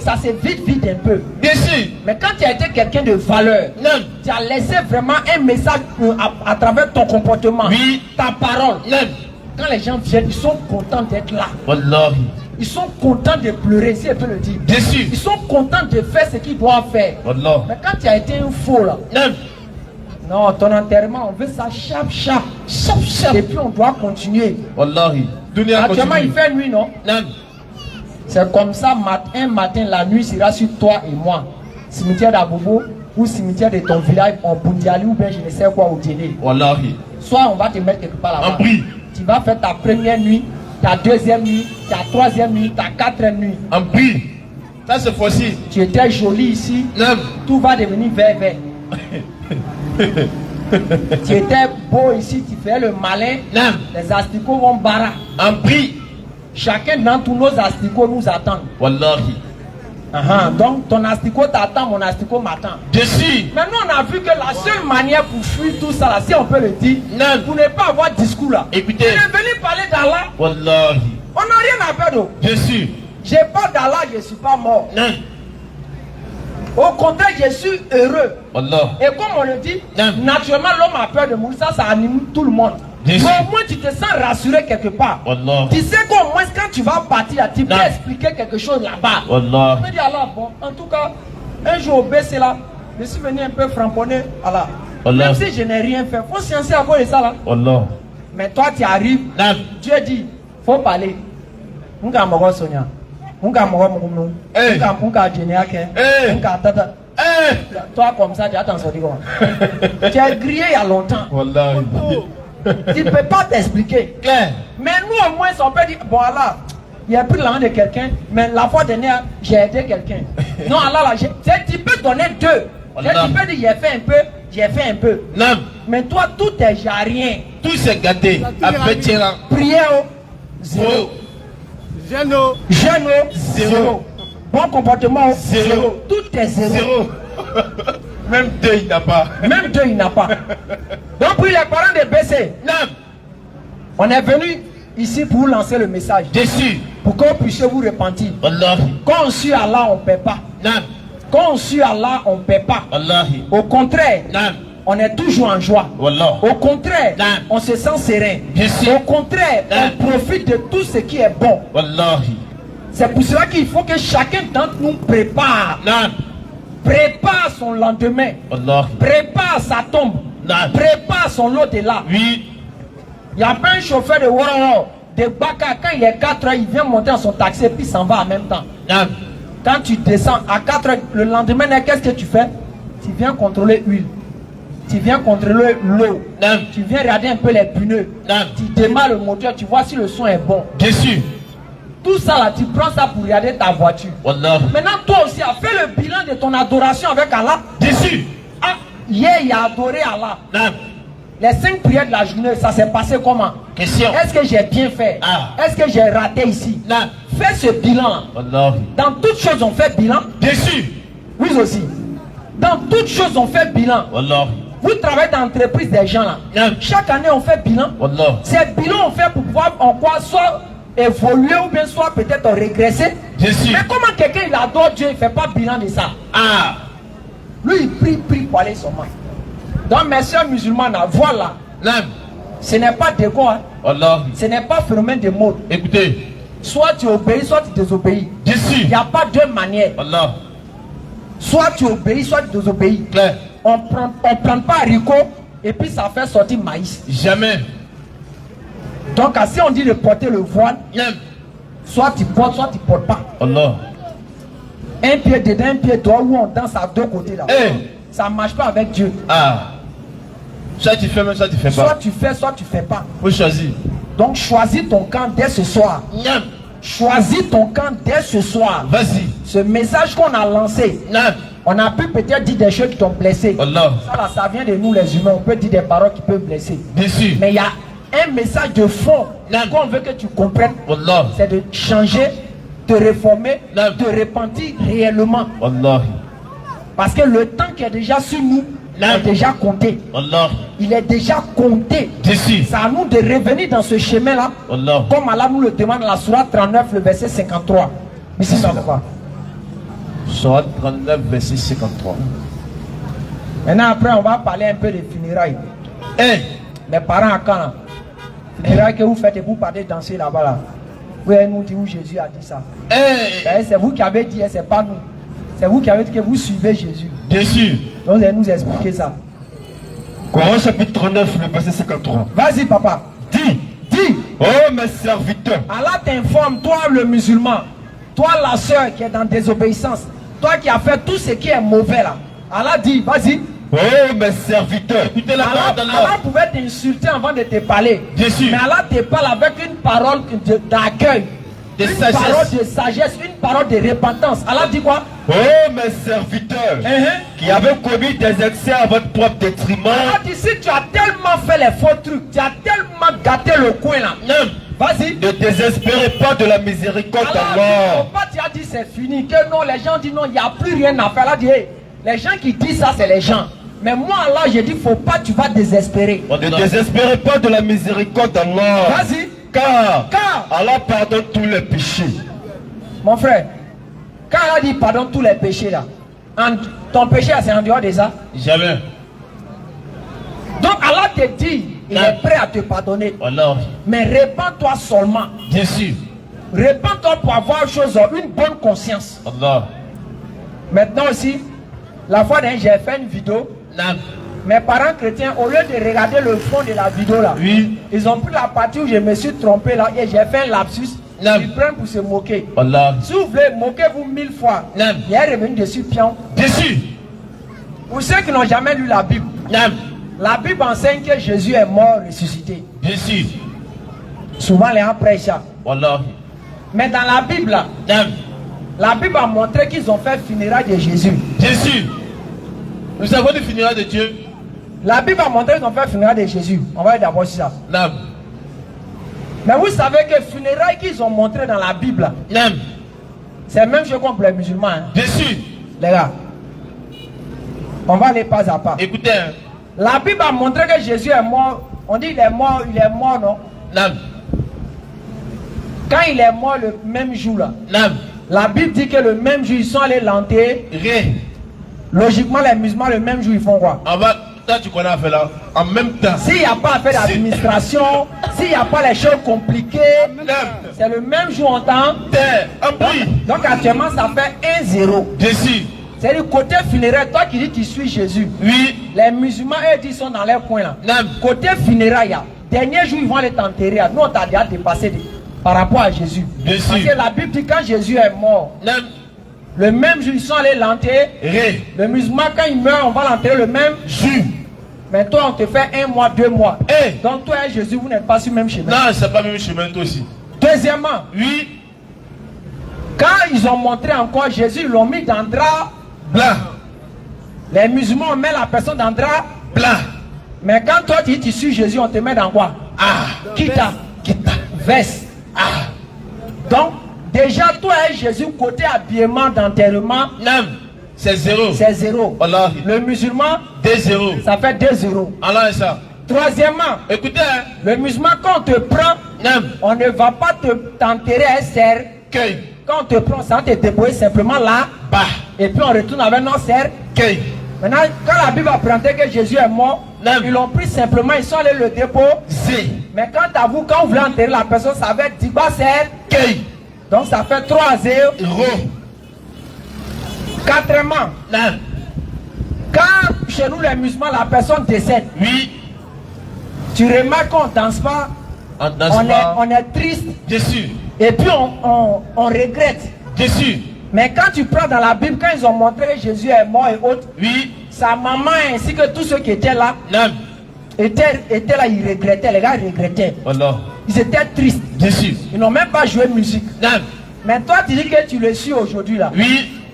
Ça s'est vite un peu. Bien sûr. Mais quand tu as été quelqu'un de valeur, Non. tu as laissé vraiment un message à travers ton comportement, Oui. ta parole. Non. Quand les gens viennent, ils sont contents d'être là. Wallahi. Ils sont contents de pleurer, si elle peut le dire. Bien sûr. Ils sont contents de faire ce qu'ils doivent faire. Wallahi. Mais quand tu as été un faux là, Non. non, ton enterrement, on veut ça chap. Et puis on doit continuer. Wallahi. Dunia Actuellement, il continue. fait nuit, non? Non. C'est comme ça, un matin, la nuit sera sur toi et moi. Cimetière d'Abobo ou cimetière de ton village en Bundiali ou bien je ne sais quoi au Djélé. Wallahi. Soit on va te mettre quelque part là-bas. En prix. Tu vas faire ta première nuit, ta deuxième nuit, ta troisième nuit, ta quatrième nuit. En prix. Ça c'est facile. Tu étais joli ici, Non. tout va devenir vert. Tu étais beau ici, tu fais le malin. Non. Les asticots vont barrer. En prix. Chacun d'entre nos asticots nous attend. Wallahi. Donc ton asticot t'attend, mon asticot m'attend. Dessus. Maintenant on a vu que la seule manière pour fuir tout ça là, si on peut le dire, Non. pour ne pas avoir discours là, Écoutez. il est venu parler d'Allah. Wallahi. On n'a rien à perdre. Dessus. J'ai pas d'Allah, je ne suis pas mort. Non. Au contraire, je suis heureux. Wallah. Et comme on le dit, Non. naturellement l'homme a peur de mourir, ça anime tout le monde. Bien Mais sûr. au moins tu te sens rassuré quelque part. Wallah. Tu sais qu'au moins quand tu vas partir là, tu peux Non. expliquer quelque chose là-bas. Wallah. Je me dis Allah, bon, en tout cas, un jour au BC là, je suis venu un peu framponner Allah. Allah. Même si je n'ai rien fait, faut sciencer à cause de ça là. Wallah. Mais toi tu arrives, Non. Dieu dit, faut parler. Unga mogo Sonia. Unga mogo mogo. Hey. Unga Djeniake. Hey. Unga tata. Eh. Toi comme ça, tu as t'en sorti comment? Tu es grillé il y a longtemps. Wallah. Tu ne peux pas t'expliquer. Claire. Mais nous au moins on peut dire, bon Allah, il y a plus l'argent de quelqu'un, mais la fois dernière, j'ai aidé quelqu'un. Non Allah, là, tu peux donner deux. Allah. Tu peux dire, j'ai fait un peu. Non. Mais toi, tout est j'ai rien. Tout s'est gâté. Après tiens. Prière, zéro. Jeûne, zéro. Bon comportement, zéro. Tout est zéro. Zéro. Même deux il n'a pas. Même deux, il n'a pas. Donc pour les parents de BC, Non. on est venu ici pour vous lancer le message. Dessus. Pour que vous puissiez vous repentir. Wallah. Quand on suit Allah, on ne paie pas. Non. Quand on suit Allah, on ne paie pas. Wallahi. Au contraire, Non. on est toujours en joie. Wallah. Au contraire, Non. on se sent serein. Je sais. Au contraire, Non. on profite de tout ce qui est bon. Wallahi. C'est pour cela qu'il faut que chacun d'entre nous prépare. Non. Prépare son lendemain. Wallahi. Prépare sa tombe. Non. Prépare son lot de là. Oui. Il n'y a pas un chauffeur de Waroro, de Baka, quand il est 4 heures, il vient monter dans son taxi et puis il s'en va en même temps. Non. Quand tu descends à 4 heures, le lendemain, qu'est-ce que tu fais? Tu viens contrôler l'huile. Tu viens contrôler l'eau. Non. Tu viens regarder un peu les pneus. Non. Tu démarres le moteur, tu vois si le son est bon. Dessus. Tout ça là, tu prends ça pour regarder ta voiture. Wallah. Maintenant, toi aussi, fais le bilan de ton adoration avec Allah. Dessus. Ah, hier, il a adoré Allah. Non. Les 5 prières de la journée, ça s'est passé comment? Question. Est-ce que j'ai bien fait? Ah. Est-ce que j'ai raté ici? Non. Fais ce bilan. Wallahi. Dans toutes choses, on fait bilan. Dessus. Oui aussi. Dans toutes choses, on fait bilan. Wallahi. Vous travaillez dans l'entreprise des gens là. Non. Chaque année, on fait bilan. Wallah. Ces bilans, on fait pour pouvoir en quoi soit évoluer ou bien soit peut-être régresser. Dessus. Mais comment quelqu'un il adore Dieu, il ne fait pas bilan de ça? Ah. Lui, il prie pour aller seulement. Donc, mes soeurs musulmanes, voilà. Ce n'est pas de quoi. Ce n'est pas phénomène de mode. Écoutez. Soit tu obéis, soit tu désobéis. Il n'y a pas deux manières. Soit tu obéis, soit tu désobéis. On prend pas haricot et puis ça fait sortir maïs. Jamais. Donc, si on dit de porter le voile, soit tu portes, soit tu ne portes pas. Un pied dedans, un pied dehors, où on danse à deux côtés là. Ça ne marche pas avec Dieu. Soit tu fais même, soit tu fais pas. Soit tu fais, soit tu ne fais pas. Faut choisir. Donc choisis ton camp dès ce soir. Choisis ton camp dès ce soir. Vas-y. Ce message qu'on a lancé. On a pu peut-être dire des choses qui t'ont blessé. Ça là, ça vient de nous les humains. On peut dire des paroles qui peuvent blesser. Mais il y a un message de fond qu'on veut que tu comprennes. C'est de changer, de réformer, de repentir réellement. Parce que le temps qui est déjà sur nous est déjà compté. Il est déjà compté. C'est à nous de revenir dans ce chemin-là. Comme Allah nous le demande dans la Sourate 39, le verset 53. Sourate 39, verset 53. Maintenant, après, on va parler un peu des funérailles. Mes parents à Cana. Funérailles que vous faites et vous partez danser là-bas. Là. Vous allez nous dire où Jésus a dit ça. C'est vous qui avez dit, c'est pas nous. C'est vous qui avez dit que vous suivez Jésus. Donc, vous allez nous expliquer ça. Coran chapitre 39, le verset 53. Vas-y, papa. Dis. Oh, mes serviteurs. Allah t'informe, toi le musulman, toi la soeur qui est dans désobéissance, toi qui as fait tout ce qui est mauvais là. Allah dit, vas-y. Oh, mes serviteurs. Allah pouvait t'insulter avant de te parler. Mais Allah te parle avec une parole d'accueil. Une parole de sagesse, une parole de repentance. Allah dit quoi? Oh, mes serviteurs qui avaient commis des excès à votre propre détriment. Allah dit, si tu as tellement fait les faux trucs, tu as tellement gâté le coin là. Vas-y. Ne désespérez pas de la miséricorde d'Allah. Tu as dit c'est fini. Que non, les gens disent non, il n'y a plus rien à faire. Allah dit, hey, les gens qui disent ça, c'est les gens. Mais moi, Allah, j'ai dit, faut pas, tu vas désespérer. Ne désespérez pas de la miséricorde d'Allah. Vas-y. Car Allah pardonne tous les péchés. Mon frère, quand Allah dit pardonne tous les péchés là, ton péché c'est en dehors de ça? Jamais. Donc Allah te dit, il est prêt à te pardonner. Mais répands-toi seulement. Bien sûr. Répands-toi pour avoir une bonne conscience. Maintenant aussi, la fois dernière, j'ai fait une vidéo. Mes parents chrétiens, au lieu de regarder le fond de la vidéo là, ils ont pris la partie où je me suis trompé là et j'ai fait un lapsus. Ils prennent pour se moquer. Si vous voulez, moquez-vous 1000 fois. Il est revenu dessus, pion. Dessus. Pour ceux qui n'ont jamais lu la Bible, la Bible enseigne que Jésus est mort, ressuscité. Dessus. Souvent les gens prêchent ça. Mais dans la Bible là, la Bible a montré qu'ils ont fait funérailles de Jésus. Jésus. Nous avons des funérailles de Dieu. La Bible a montré qu'ils ont fait funérailles de Jésus. On va d'abord sur ça. Mais vous savez que funérailles qu'ils ont montré dans la Bible, c'est la même chose comme pour les musulmans. Dessus. Les gars, on va aller pas à pas. Écoutez. La Bible a montré que Jésus est mort. On dit il est mort, non? Quand il est mort le même jour là, la Bible dit que le même jour ils sont allés l'enterrer. Logiquement, les musulmans, le même jour, ils font quoi? Là, tu connais à faire là. En même temps. S'il n'y a pas à faire d'administration, s'il n'y a pas les choses compliquées, c'est le même jour en temps. Donc actuellement, ça fait 1-0. C'est du côté funéraire, toi qui dis tu suis Jésus. Les musulmans, eux, ils sont dans leur coin là. Côté funéraire, dernier jour, ils vont aller t'enterrer. Nous, on t'a déjà dépassé par rapport à Jésus. Parce que la Bible dit quand Jésus est mort. Le même jour, ils sont allés l'enterrer. Le musulman, quand il meurt, on va l'enterrer le même jour. Mais toi, on te fait 1 mois, 2 mois. Donc toi et Jésus, vous n'êtes pas sur le même chemin. Non, c'est pas le même chemin, toi aussi. Deuxièmement, quand ils ont montré encore Jésus, ils l'ont mis dans drap blanc. Les musulmans mettent la personne dans drap blanc. Mais quand toi tu dis tu suis Jésus, on te met dans quoi? Kita, veste. Donc, déjà, toi et Jésus, côté habillement, d'enterrement, c'est 0. C'est 0. Le musulman, 2-0. Ça fait 2-0. Allah est ça. Troisièmement, écoutez, le musulman, quand on te prend, on ne va pas t'enterrer à un cercueil. Quand on te prend, ça va te déployer simplement là. Et puis on retourne avec notre cercueil. Maintenant, quand la Bible apprenait que Jésus est mort, ils l'ont pris simplement, ils sont allés le déposer. Mais quand vous voulez enterrer la personne, ça va être Diba Serre. Donc ça fait 3 0. Quatrièmement, quand chez nous les musulmans, la personne décède, tu remarques qu'on ne danse pas, on est triste, et puis on regrette. Mais quand tu prends dans la Bible, quand ils ont montré que Jésus est mort et autres, sa maman ainsi que tous ceux qui étaient là, étaient là, ils regrettaient, les gars regrettaient. Ils étaient tristes. Ils n'ont même pas joué musique. Mais toi tu dis que tu le suis aujourd'hui là.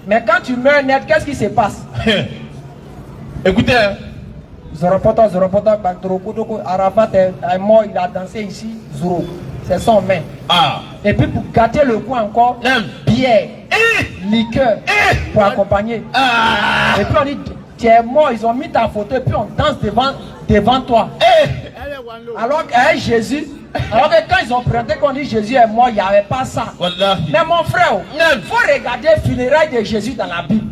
Mais quand tu meurs net, qu'est-ce qui se passe? Écoutez, Arafat est mort, il a dansé ici, Zoro. C'est son main. Et puis pour gâter le coup encore, bière, liqueur pour accompagner. Et puis on dit, tu es mort, ils ont mis ta photo et puis on danse devant toi. Alors que Jésus, alors que quand ils ont présenté qu'on dit Jésus est mort, il n'y avait pas ça. Mais mon frère, il faut regarder les funérailles de Jésus dans la Bible.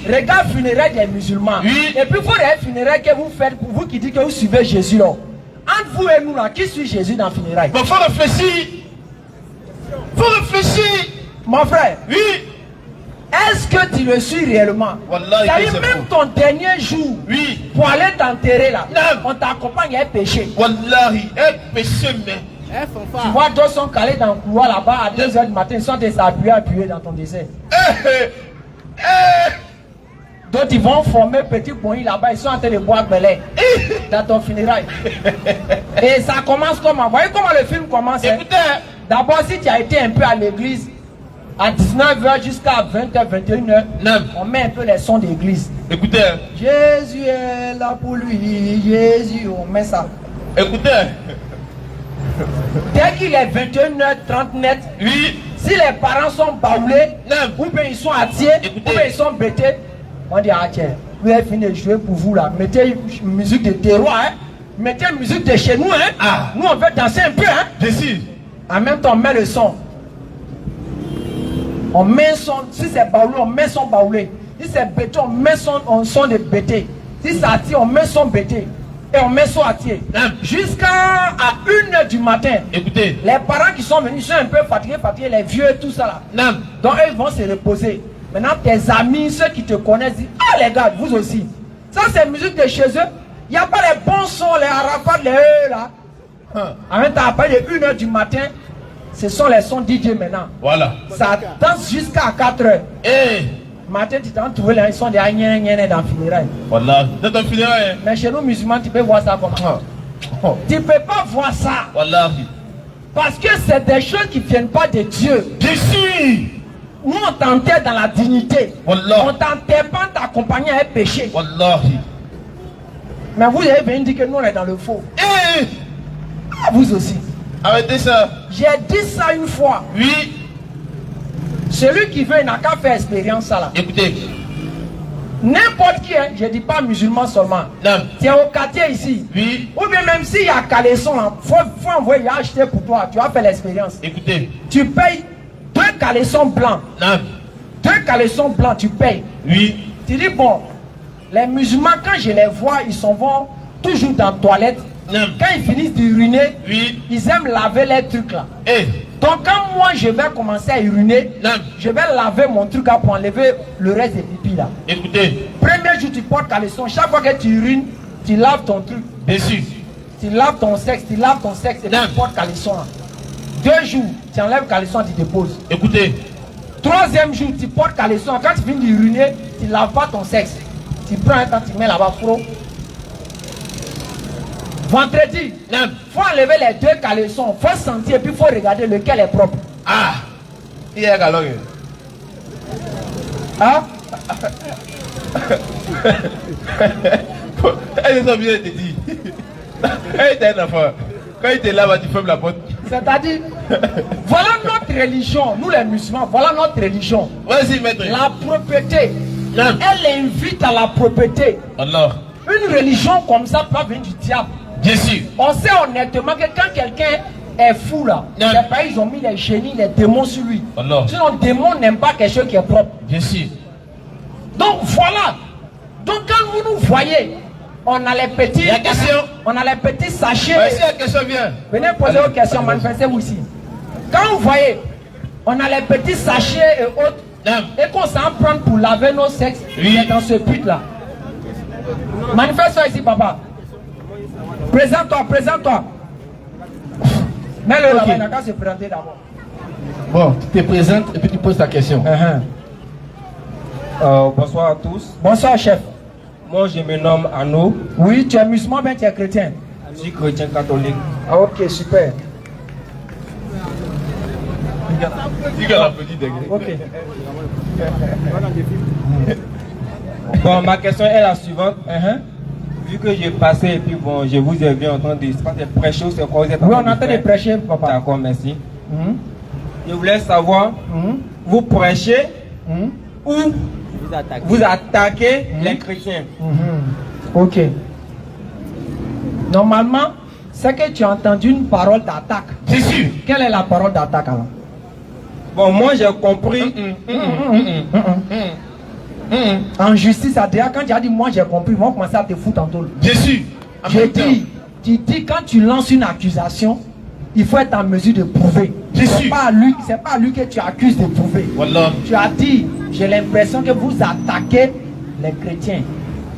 Regarde les funérailles des musulmans. Et puis il faut regarder les funérailles que vous faites pour vous qui dites que vous suivez Jésus là. Entre vous et nous là, qui suit Jésus dans les funérailles? Il faut réfléchir. Mon frère. Est-ce que tu le suis réellement? C'est-à-dire même ton dernier jour, pour aller t'enterrer là, on t'accompagne à un péché. Tu vois, d'autres sont calés dans le couloir là-bas à 2 h du matin, ils sont des appuyés dans ton désert. D'autres ils vont former petit bouillie là-bas, ils sont en train de boire belé dans ton funérail. Et ça commence comment? Vous voyez comment le film commence? D'abord, si tu as été un peu à l'église, à 19 h jusqu'à 20 h, 21 h, on met un peu les sons d'église. Écoutez. Jésus est là pour lui, Jésus, on met ça. Écoutez. Dès qu'il est 21 h 30 net, si les parents sont baoulés, ou bien ils sont attirés, ou bien ils sont bêtés, on dit, ah tiens, vous avez fini de jouer pour vous là, mettez une musique de terroir, hein? Mettez une musique de chez nous, hein? Nous on veut danser un peu, hein? En même temps, on met le son. On met son, si c'est baoulé, on met son baoulé. Si c'est bêté, on met son de bêté. Si c'est attiré, on met son bêté. Et on met son attiré. Jusqu'à 1 h du matin. Écoutez. Les parents qui sont venus sont un peu fatigués, les vieux et tout ça là. Donc eux vont se reposer. Maintenant tes amis, ceux qui te connaissent, disent, ah les gars, vous aussi. Ça c'est musique de chez eux. Il n'y a pas les bons sons, les Arafat, les là. En même temps, après les 1 h du matin, ce sont les sons DJ maintenant. Voilà. Ça danse jusqu'à 4 h. Matin, tu t'en trouves les sons des agnens dans le funérail. Voilà. Dans ton funérail. Mais chez nous, musulmans, tu peux voir ça comment? Tu ne peux pas voir ça. Voilà. Parce que c'est des choses qui ne viennent pas de Dieu. Nous, on t'enterre dans la dignité. Wallah. On t'enterre pas en t'accompagnant à un péché. Wallah. Mais vous avez venu dire que nous, on est dans le faux. Vous aussi. Arrêtez ça. J'ai dit ça une fois. Celui qui veut, il n'a qu'à faire expérience ça là. Écoutez. N'importe qui, je ne dis pas musulman seulement. Tu es au quartier ici. Ou bien même s'il y a caleçon, il faut envoyer acheter pour toi. Tu vas faire l'expérience. Écoutez. Tu payes 2 caleçons blancs. 2 caleçons blancs, tu payes. Tu dis, bon, les musulmans, quand je les vois, ils s'en vont toujours dans la toilette. Quand ils finissent d'uriner, ils aiment laver les trucs là. Donc quand moi je vais commencer à uriner, je vais laver mon truc là pour enlever le reste des pipis là. Écoutez. Premier jour tu portes caleçon, chaque fois que tu urines, tu laves ton truc. Tu laves ton sexe, et tu portes caleçon là. 2 jours, tu enlèves caleçon, tu déposes. Écoutez. 3e jour, tu portes caleçon, quand tu finis d'uriner, tu ne laves pas ton sexe. Tu prends un temps, tu mets là-bas froid. Vendredi, il faut enlever les 2 caleçons, il faut sentir et puis il faut regarder lequel est propre. Il y a un galon. Elle est bien te dit. Elle était un enfant. Quand il était là, tu fermes la porte. C'est-à-dire, voilà notre religion, nous les musulmans, voilà notre religion. Vas-y, maître. La propriété, elle invite à la propriété. Allah. Une religion comme ça peut venir du diable. On sait honnêtement que quand quelqu'un est fou là, les pays ils ont mis les génies, les démons sur lui. Sinon, le démon n'aime pas quelque chose qui est propre. Donc voilà, Donc quand vous nous voyez, on a les petits, on a les pettis sachets. Si la question vient. Venez poser vos questions, manifestez-vous ici. Quand vous voyez, on a les petits sachets et autres, et qu'on s'en prend pour laver nos sexes, dans ce but-là. Manifeste-toi ici, papa. Présente-toi, présente-toi. Mets-le là-bas, il n'a qu'à se présenter d'abord. Bon, tu te présentes et puis tu poses ta question. Bonsoir à tous. Bonsoir, chef. Moi, je me nomme Arnaud. Oui, tu es musulman, bien tu es chrétien. Je suis chrétien catholique. Ah, ok, super. Dis qu'elle applaudit des gars. Ok. Bon, ma question est la suivante. Vu que j'ai passé et puis bon, je vous ai vu entendre des prêcher ou c'est quoi vous êtes en Oui, on est en train de prêcher, papa. D'accord, merci. Je voulais savoir, vous prêchez ou vous attaquez les chrétiens. Ok. Normalement, c'est que tu as entendu une parole d'attaque. C'est sûr. Quelle est la parole d'attaque alors? Bon, moi j'ai compris. En justice, déjà quand tu as dit moi j'ai compris, ils vont commencer à te foutre en tôle. Je suis. Tu dis quand tu lances une accusation, il faut être en mesure de prouver. C'est pas à lui que tu accuses de prouver. Voilà. Tu as dit, j'ai l'impression que vous attaquez les chrétiens.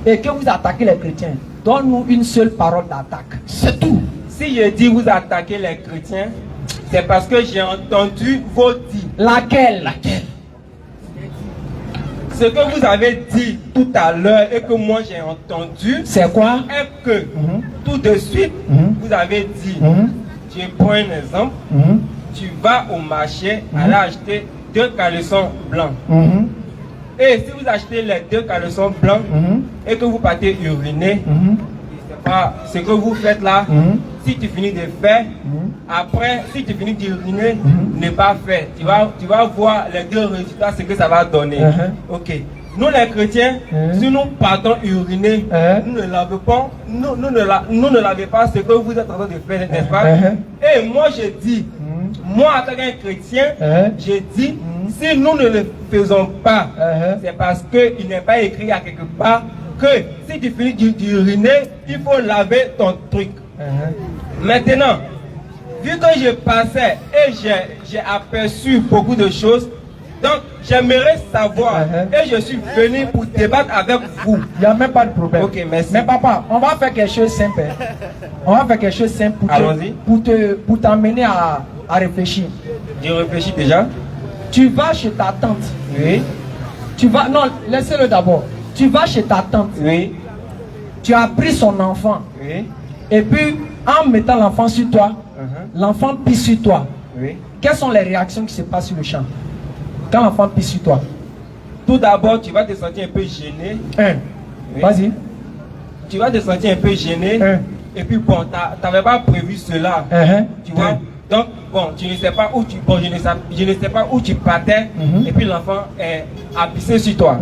Et que vous attaquez les chrétiens. Donne-nous une seule parole d'attaque. C'est tout. Si je dis vous attaquez les chrétiens, c'est parce que j'ai entendu vos dits. Laquelle? Ce que vous avez dit tout à l'heure et que moi j'ai entendu, c'est quoi? Est que tout de suite, vous avez dit, je prends un exemple, tu vas au marché, aller acheter 2 caleçons blancs. Et si vous achetez les 2 caleçons blancs et que vous partez uriner, c'est pas ce que vous faites là. Si tu finis de faire, après, si tu finis d'uriner, ne pas faire. Tu vas voir les 2 résultats, ce que ça va donner. Ok. Nous les chrétiens, si nous partons uriner, nous ne lavons pas, nous ne lavons pas ce que vous êtes en train de faire, n'est-ce pas? Et moi je dis, moi en tant qu'un chrétien, je dis, si nous ne le faisons pas, c'est parce qu'il n'est pas écrit à quelque part que si tu finis d'uriner, il faut laver ton truc. Maintenant, vu que je passais et j'ai aperçu beaucoup de choses, donc j'aimerais savoir et je suis venu pour débattre avec vous. Il n'y a même pas de problème. Ok, merci. Mais papa, on va faire quelque chose de simple. On va faire quelque chose de simple pour t'amener à réfléchir. Je réfléchis déjà. Tu vas chez ta tante. Oui. Tu vas, non, laissez-le d'abord. Tu vas chez ta tante. Oui. Tu as pris son enfant. Oui. Et puis, en mettant l'enfant sur toi, l'enfant pisse sur toi. Oui. Quelles sont les réactions qui se passent sur le champ quand l'enfant pisse sur toi? Tout d'abord, tu vas te sentir un peu gêné. Oui. Vas-y. Tu vas te sentir un peu gêné. Et puis bon, tu n'avais pas prévu cela. Tu vois? Donc, bon, tu ne sais pas où tu, bon, je ne sais pas où tu partais. Et puis l'enfant a pissé sur toi.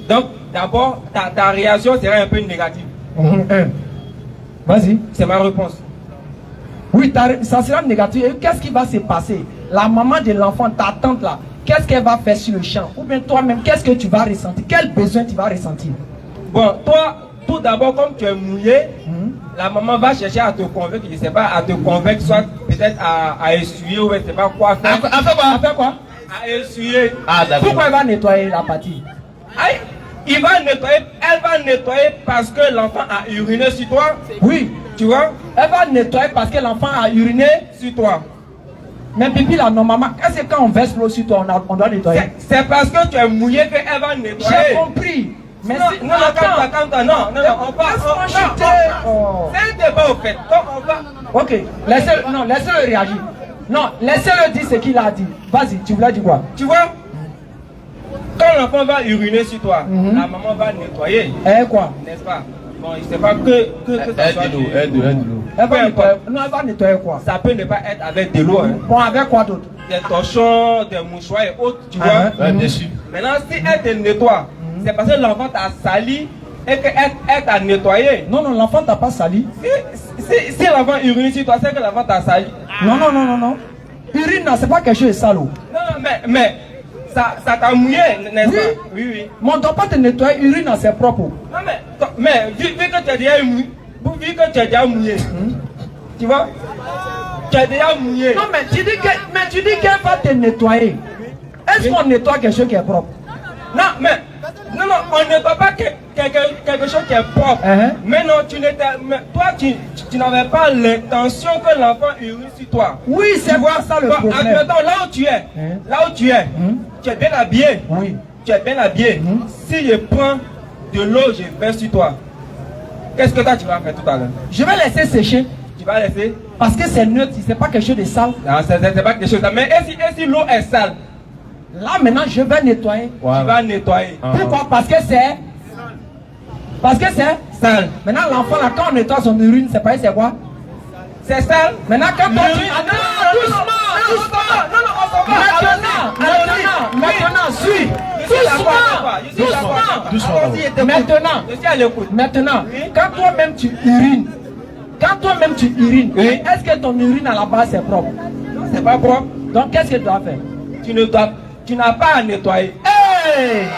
Donc, d'abord, ta réaction sera un peu négative. Vas-y. C'est ma réponse. Oui, ça sera négatif. Et qu'est-ce qui va se passer? La maman de l'enfant, ta tante là, qu'est-ce qu'elle va faire sur le champ? Ou bien toi-même, qu'est-ce que tu vas ressentir? Quel besoin tu vas ressentir? Bon, toi, tout d'abord, comme tu es mouillé, la maman va chercher à te convaincre, je ne sais pas, à te convaincre, soit peut-être à essuyer ou je ne sais pas quoi faire. À faire quoi? À essuyer. Pourquoi elle va nettoyer la partie? Elle va nettoyer parce que l'enfant a uriné sur toi. Oui. Tu vois? Elle va nettoyer parce que l'enfant a uriné sur toi. Mais pipi là, normalement, est-ce que quand on verse l'eau sur toi, on doit nettoyer? C'est parce que tu es mouillé qu'elle va nettoyer. J'ai compris. Mais non, on va. C'est un débat au fait. Donc on va. Ok, laissez-le réagir. Non, laissez-le dire ce qu'il a dit. Vas-y, tu voulais dire quoi? Tu vois? Quand l'enfant va uriner sur toi, la maman va nettoyer. Quoi? N'est-ce pas? Bon, il ne sait pas que ça soit aide-nous. Elle va nettoyer quoi? Ça peut ne pas être avec de l'eau. Bon, avec quoi d'autre? Des torchons, des mouchoirs et autres, tu vois? Bien sûr. Maintenant, si elle te nettoie, c'est parce que l'enfant t'a sali et qu'elle t'a nettoyé. Non, l'enfant t'a pas sali. Si l'enfant urine sur toi, c'est que l'enfant t'a sali. Non. Urine, c'est pas quelque chose de sale. Non, mais ça t'a mouillé, n'est-ce pas? Oui, oui. Mais on ne doit pas te nettoyer urine dans ses propres. Non, mais vu que tu as déjà mouillé, tu vois, tu as déjà mouillé. Non, mais tu dis qu'elle va te nettoyer. Est-ce qu'on nettoie quelque chose qui est propre? Non, mais non, on ne nettoie pas quelque chose qui est propre. Mais non, toi, tu n'avais pas l'intention que l'enfant urine sur toi. Oui, c'est ça le problème. Admettons, là où tu es, tu es bien habillé. Oui. Tu es bien habillé. Si je prends de l'eau, je verse sur toi. Qu'est-ce que toi tu vas faire tout à l'heure? Je vais laisser sécher. Tu vas laisser? Parce que c'est neutre, c'est pas quelque chose de sale. Non, c'est pas quelque chose de sale. Mais et si l'eau est sale? Là maintenant je vais nettoyer. Tu vas nettoyer. Pourquoi? Parce que c'est sale. Maintenant l'enfant là, quand on nettoie son urine, c'est pas c'est quoi? C'est sale. Maintenant quand on Maintenant, suis. Maintenant, quand toi-même tu urines, est-ce que ton urine à la base c'est propre? Non, c'est pas propre. Donc qu'est-ce que tu dois faire? Tu n'as pas à nettoyer. Hey!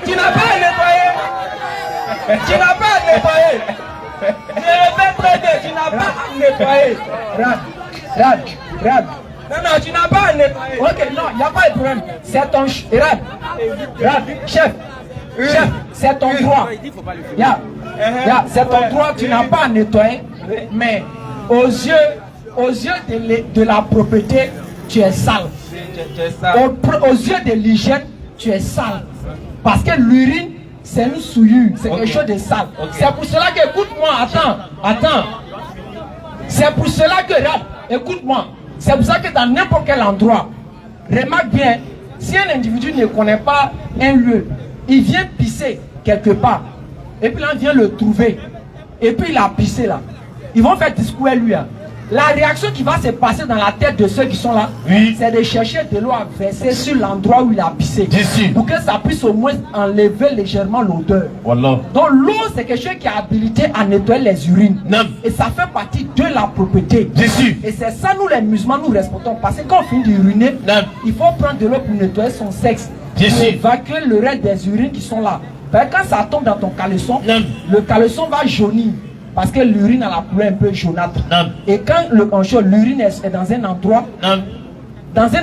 Tu n'as pas à nettoyer. Tu n'as pas à nettoyer. Je répète très bien, tu n'as pas à nettoyer. Regarde. Non, tu n'as pas à nettoyer. Ok, non, il n'y a pas de problème. C'est ton chef, c'est ton droit. C'est ton droit, tu n'as pas à nettoyer. Mais aux yeux de la propriété, tu es sale. Aux yeux de l'hygiène, tu es sale. Parce que l'urine, c'est une souillure, c'est quelque chose de sale. C'est pour cela que, écoute-moi, attends. C'est pour cela que, écoute-moi, c'est pour ça que dans n'importe quel endroit, remarque bien, si un individu ne connaît pas un lieu, il vient pisser quelque part, et puis là, on vient le trouver, et puis il a pissé là. Ils vont faire discours à lui. La réaction qui va se passer dans la tête de ceux qui sont là, c'est de chercher de l'eau à verser sur l'endroit où il a pissé. Pour que ça puisse au moins enlever légèrement l'odeur. Voilà. Donc l'eau, c'est quelque chose qui est habilité à nettoyer les urines. Et ça fait partie de la propriété. Et c'est ça, nous les musulmans, nous respectons. Parce que quand on finit d'uriner, il faut prendre de l'eau pour nettoyer son sexe. Pour évacuer le reste des urines qui sont là. Quand ça tombe dans ton caleçon, le caleçon va jaunir. Parce que l'urine a la couleur un peu jaunâtre. Et quand l'urine est dans un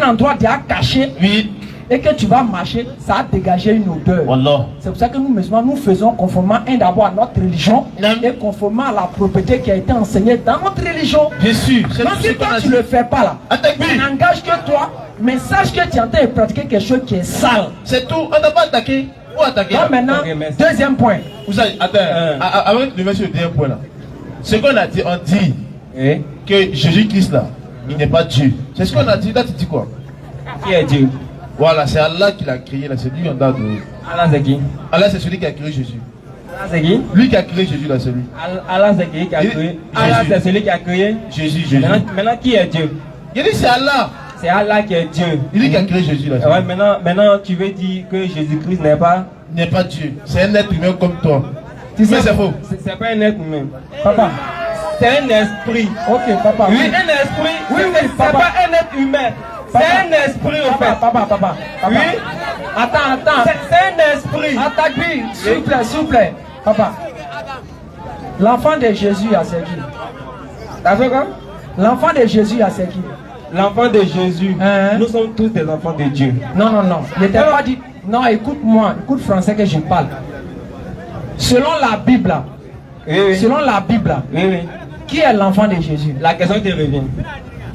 endroit déjà caché, et que tu vas marcher, ça a dégagé une odeur. C'est pour ça que nous musulmans, nous faisons conformément d'abord à notre religion et conformément à la propriété qui a été enseignée dans notre religion. Donc si toi tu ne le fais pas là, tu n'engages que toi, mais sache que tu es en train de pratiquer quelque chose qui est sale. C'est tout, on n'a pas attaqué. Donc maintenant, deuxième point. Vous savez, attends, avant de mettre sur le deuxième point là, ce qu'on a dit, on dit que Jésus-Christ là, il n'est pas Dieu. C'est ce qu'on a dit, là tu dis quoi? Qui est Dieu? Voilà, c'est Allah qui l'a créé là, c'est lui en dehors de... Allah c'est qui? Allah c'est celui qui a créé Jésus. Allah c'est qui? Lui qui a créé Jésus là, c'est lui. Allah c'est qui a créé? Allah c'est celui qui a créé Jésus. Maintenant qui est Dieu? Il dit c'est Allah. C'est Allah qui est Dieu. Il dit qui a créé Jésus là. Ouais, maintenant tu veux dire que Jésus-Christ n'est pas Dieu. C'est un être humain comme toi. Tu sais, c'est faux. C'est pas un être humain. Papa. C'est un esprit. Ok, papa. Oui, un esprit. Oui, c'est pas un être humain. C'est un esprit au fait. Papa. Oui. Attends. C'est un esprit. Attaque-lui, s'il vous plaît. Papa. L'enfant de Jésus a c'est qui? T'as fait quoi? L'enfant de Jésus a c'est qui? L'enfant de Jésus. Nous sommes tous des enfants de Dieu. Non. Il n'était pas dit. Non, écoute-moi. Écoute français que je parle. Selon la Bible, qui est l'enfant de Jésus? La question te revient.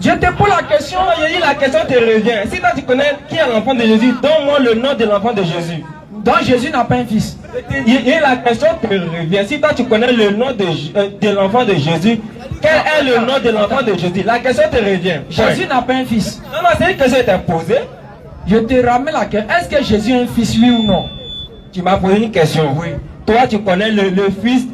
Je te pose la question. J'ai dit la question te revient. Si toi tu connais qui est l'enfant de Jésus, donne-moi le nom de l'enfant de Jésus. Donc Jésus n'a pas un fils. Et la question te revient. Si toi tu connais le nom de l'enfant de Jésus, quel est le nom de l'enfant de Jésus? La question te revient. Jésus n'a pas un fils. Non, c'est une question qui t'a posée. Je te ramène la question. Est-ce que Jésus a un fils, oui ou non? Tu m'as posé une question. Oui. Toi, tu connais le fils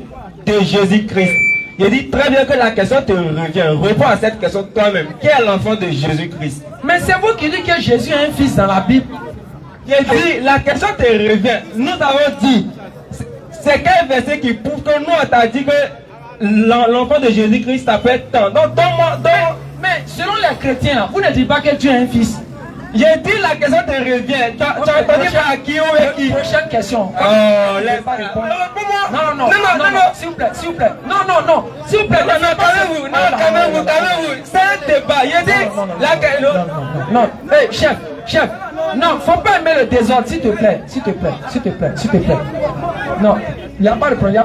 de Jésus-Christ. Je dis très bien que la question te revient. Réponds à cette question toi-même. Qui est l'enfant de Jésus-Christ? Mais c'est vous qui dites que Jésus a un fils dans la Bible. Je dis, la question te revient. Nous avons dit, c'est quel verset qui prouve que nous, on t'a dit que l'enfant de Jésus-Christ s'appelle tant. Donc, mais selon les chrétiens, vous ne dites pas que Dieu a un fils. J'ai dit la question te revient. Tu as entendu par qui ou avec qui? Prochaine question. Oh, laisse pas répondre. Non, s'il vous plaît, s'il vous plaît. Non, s'il vous plaît. Non, calmez-vous. C'est un débat. Il dit non. Hey, chef. Non, faut pas aimer le désordre, s'il te plaît. S'il te plaît. Non, il n'y a pas de problème,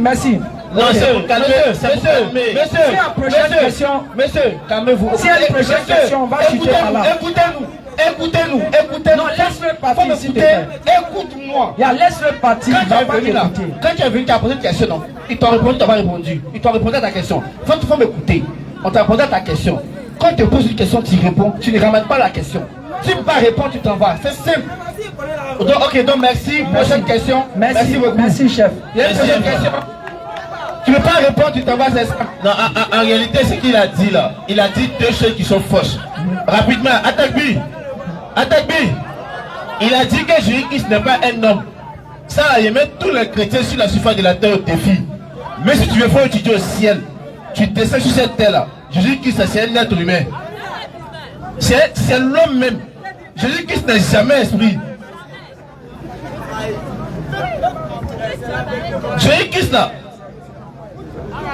Merci. Non, c'est calmez-vous. Monsieur, si la prochaine question, Monsieur, calmez-vous. Si elle est prochaine question, on va chuter par là. Écoutez-nous. Non, laisse-le partir, s'il te plaît. Écoute-moi. Laisse-le partir. Quand tu es venu, tu as posé une question, non? Il t'a répondu, tu n'as pas répondu. Il t'a répondu à ta question. Faut m'écouter. On t'a répondu à ta question. Quand tu te poses une question, tu réponds. Tu ne ramènes pas la question. Tu ne peux pas répondre, tu t'en vas. C'est simple. Donc merci. Prochaine question. Merci beaucoup. Merci, chef. Il y a une prochaine question. Tu ne peux pas répondre, tu t'en vas, c'est ça. Non, en réalité, ce qu'il a dit là, il a dit deux choses qui sont fausses. Rapidement, attaque B. Il a dit que Jésus-Christ n'est pas un homme. Ça, il met tous les chrétiens sur la surface de la terre au défi. Mais si tu veux faire étudier au ciel, tu descends sur cette terre-là. Jésus-Christ, c'est un être humain. C'est l'homme même. Jésus-Christ n'a jamais esprit.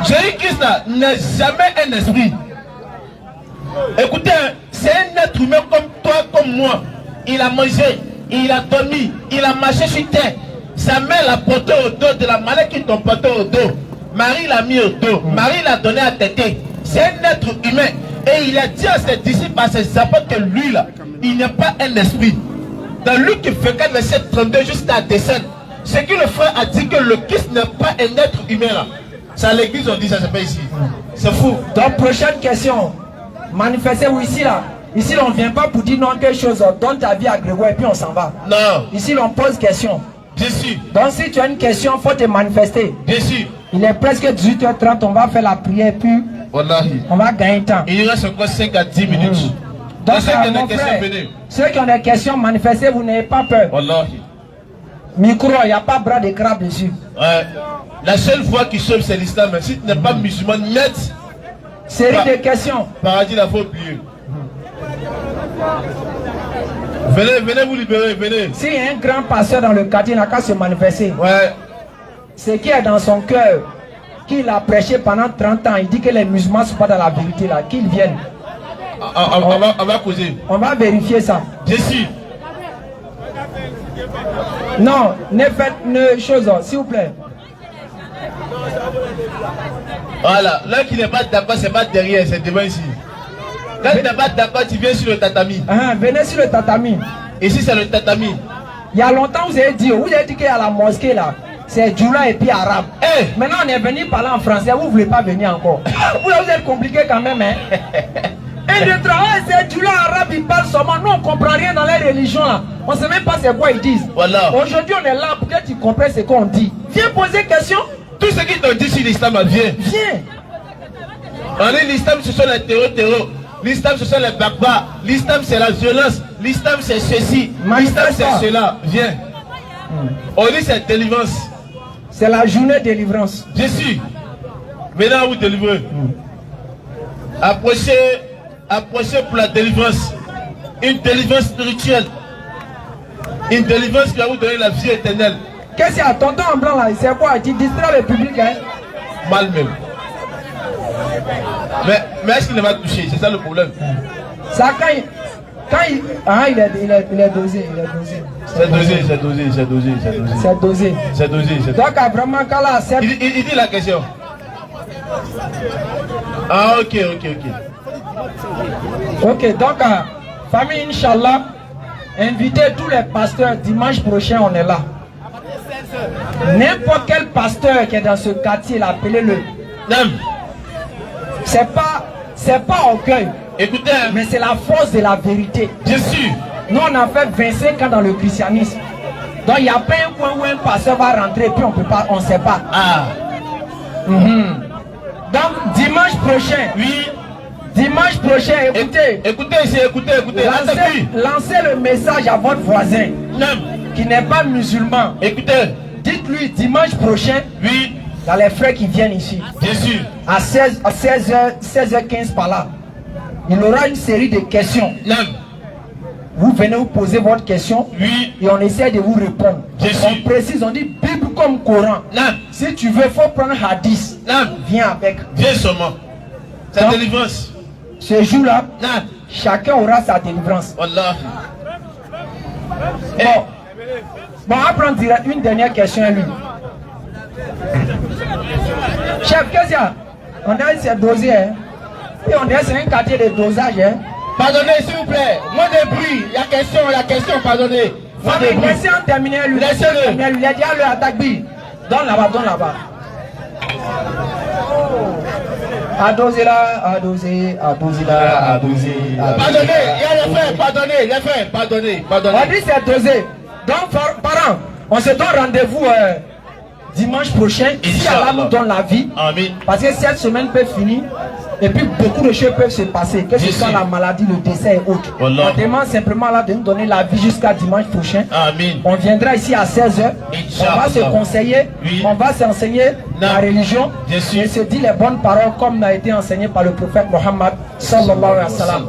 Jésus-Christ n'a jamais un esprit. Écoutez, c'est un être humain comme toi, comme moi. Il a mangé, il a dormi, il a marché sur terre. Sa mère l'a porté au dos de la maladie qui t'ont porté au dos. Marie l'a mis au dos. Marie l'a donné à téter. C'est un être humain. Et il a dit à ses disciples, à ses apôtres que lui là, il n'est pas un esprit. Dans Luc 24, verset 32 jusqu'à descendre, c'est que le frère a dit que le Christ n'est pas un être humain là. C'est à l'église, on dit ça, c'est pas ici. C'est fou. Donc, prochaine question. Manifestez-vous ici là. Ici, on ne vient pas pour dire non quelque chose. Donne ta vie à Grégoire et puis on s'en va. Non. Ici, on pose question. Bien sûr. Donc, si tu as une question, il faut te manifester. Bien sûr. Il est presque 18h30, on va faire la prière, puis Wallahi. On va gagner temps. Il reste encore 5 à 10 minutes. Donc, ceux qui ont des questions, manifestez, vous n'ayez pas peur. Wallahi. Micro, il n'y a pas bras de crabe dessus. La seule foi qui sauve, c'est l'islam. Si tu n'es pas musulman net, série de questions. Paradis, il faut oublier. Venez vous libérer, venez. S'il y a un grand pasteur dans le quartier, il n'a qu'à se manifester. Ouais. Ce qui est dans son cœur, qu'il a prêché pendant 30 ans, il dit que les musulmans ne sont pas dans la vérité là, qu'ils viennent. On va causer. On va vérifier ça. Je suis. Non, ne faites une chose, s'il vous plaît. Voilà, là qui n'est pas d'accord, c'est pas derrière, c'est devant ici. Quand tu n'es pas d'accord, tu viens sur le tatami. Venez sur le tatami. Ici, c'est le tatami. Il y a longtemps, vous avez dit qu'il y a la mosquée là. C'est Djoula et puis arabe. Hey. Maintenant, on est venu parler en français. Vous ne voulez pas venir encore. Vous êtes compliqué quand même. Hein? Et le travail, c'est Djoula arabe. Ils parlent seulement. Nous, on ne comprend rien dans les religions là. On ne sait même pas c'est quoi ils disent. Voilà. Aujourd'hui, on est là pour que tu comprennes ce qu'on dit. Viens poser question. Tout ce qu'ils t'ont dit sur l'islam, viens. Viens. On dit l'islam, ce sont les terreaux. L'islam, ce sont les barbares. L'islam, c'est la violence. L'islam, c'est ceci. L'islam, c'est cela. Viens. On dit c'est délivrance. C'est la journée de délivrance. Je suis. Maintenant, vous délivrez. Approchez pour la délivrance. Une délivrance spirituelle. Une délivrance qui va vous donner la vie éternelle. Qu'est-ce qu'il y a? Tonton en blanc là, c'est quoi? Tu distrais le public, hein? Mal même. Mais est-ce qu'il ne va toucher? C'est ça le problème. Ça, quand il est dosé. C'est dosé. Donc, vraiment, quand là, il dit la question. Ah, ok. Ok, donc, famille, Inch'Allah, invitez tous les pasteurs. Dimanche prochain, on est là. N'importe quel pasteur qui est dans ce quartier, appelez-le. C'est pas orgueil. Écoutez, mais c'est la force de la vérité. Bien sûr. Nous, on a fait 25 ans dans le christianisme. Donc, il n'y a pas un coin où un pasteur va rentrer, puis on ne sait pas. Donc, dimanche prochain. Oui. Dimanche prochain, écoutez. Écoutez. Lancez le message à votre voisin. Qui n'est pas musulman. Écoutez. Dites-lui dimanche prochain. Oui. Il y a les frères qui viennent ici. Bien sûr. À 16h15 par là. Il aura une série de questions. Vous venez vous poser votre question et on essaie de vous répondre. On précise, on dit Bible comme Coran. Si tu veux, il faut prendre Hadith. Viens avec. Viens seulement. C'est la délivrance. Ce jour-là, chacun aura sa délivrance. Wallah. Bon, on va prendre une dernière question à lui. Chef, qu'est-ce qu'il y a? On a essayé de doser. Hein? Et on a essayé un quartier de dosage. Hein? Pardonnez, s'il vous plaît. Moins de bruit. La question, pardonnez. Laissez en terminer lui. Laissez-le. Il a dit à lui attaque bi. Donne là-bas. À doser là, à doser là. Pardonnez, il y a les frères, pardonnez. On dit c'est dosé. Donc, parents, on se donne rendez-vous dimanche prochain. Si Allah nous donne la vie. Amen. Parce que cette semaine peut finir. Et puis beaucoup de choses peuvent se passer, que ce soit la maladie, le décès et autres. On demande simplement là de nous donner la vie jusqu'à dimanche prochain. Amen. On viendra ici à 16h. On va se conseiller, on va s'enseigner la religion et se dire les bonnes paroles comme a été enseigné par le prophète Mohammed sallallahu alayhi wa sallam.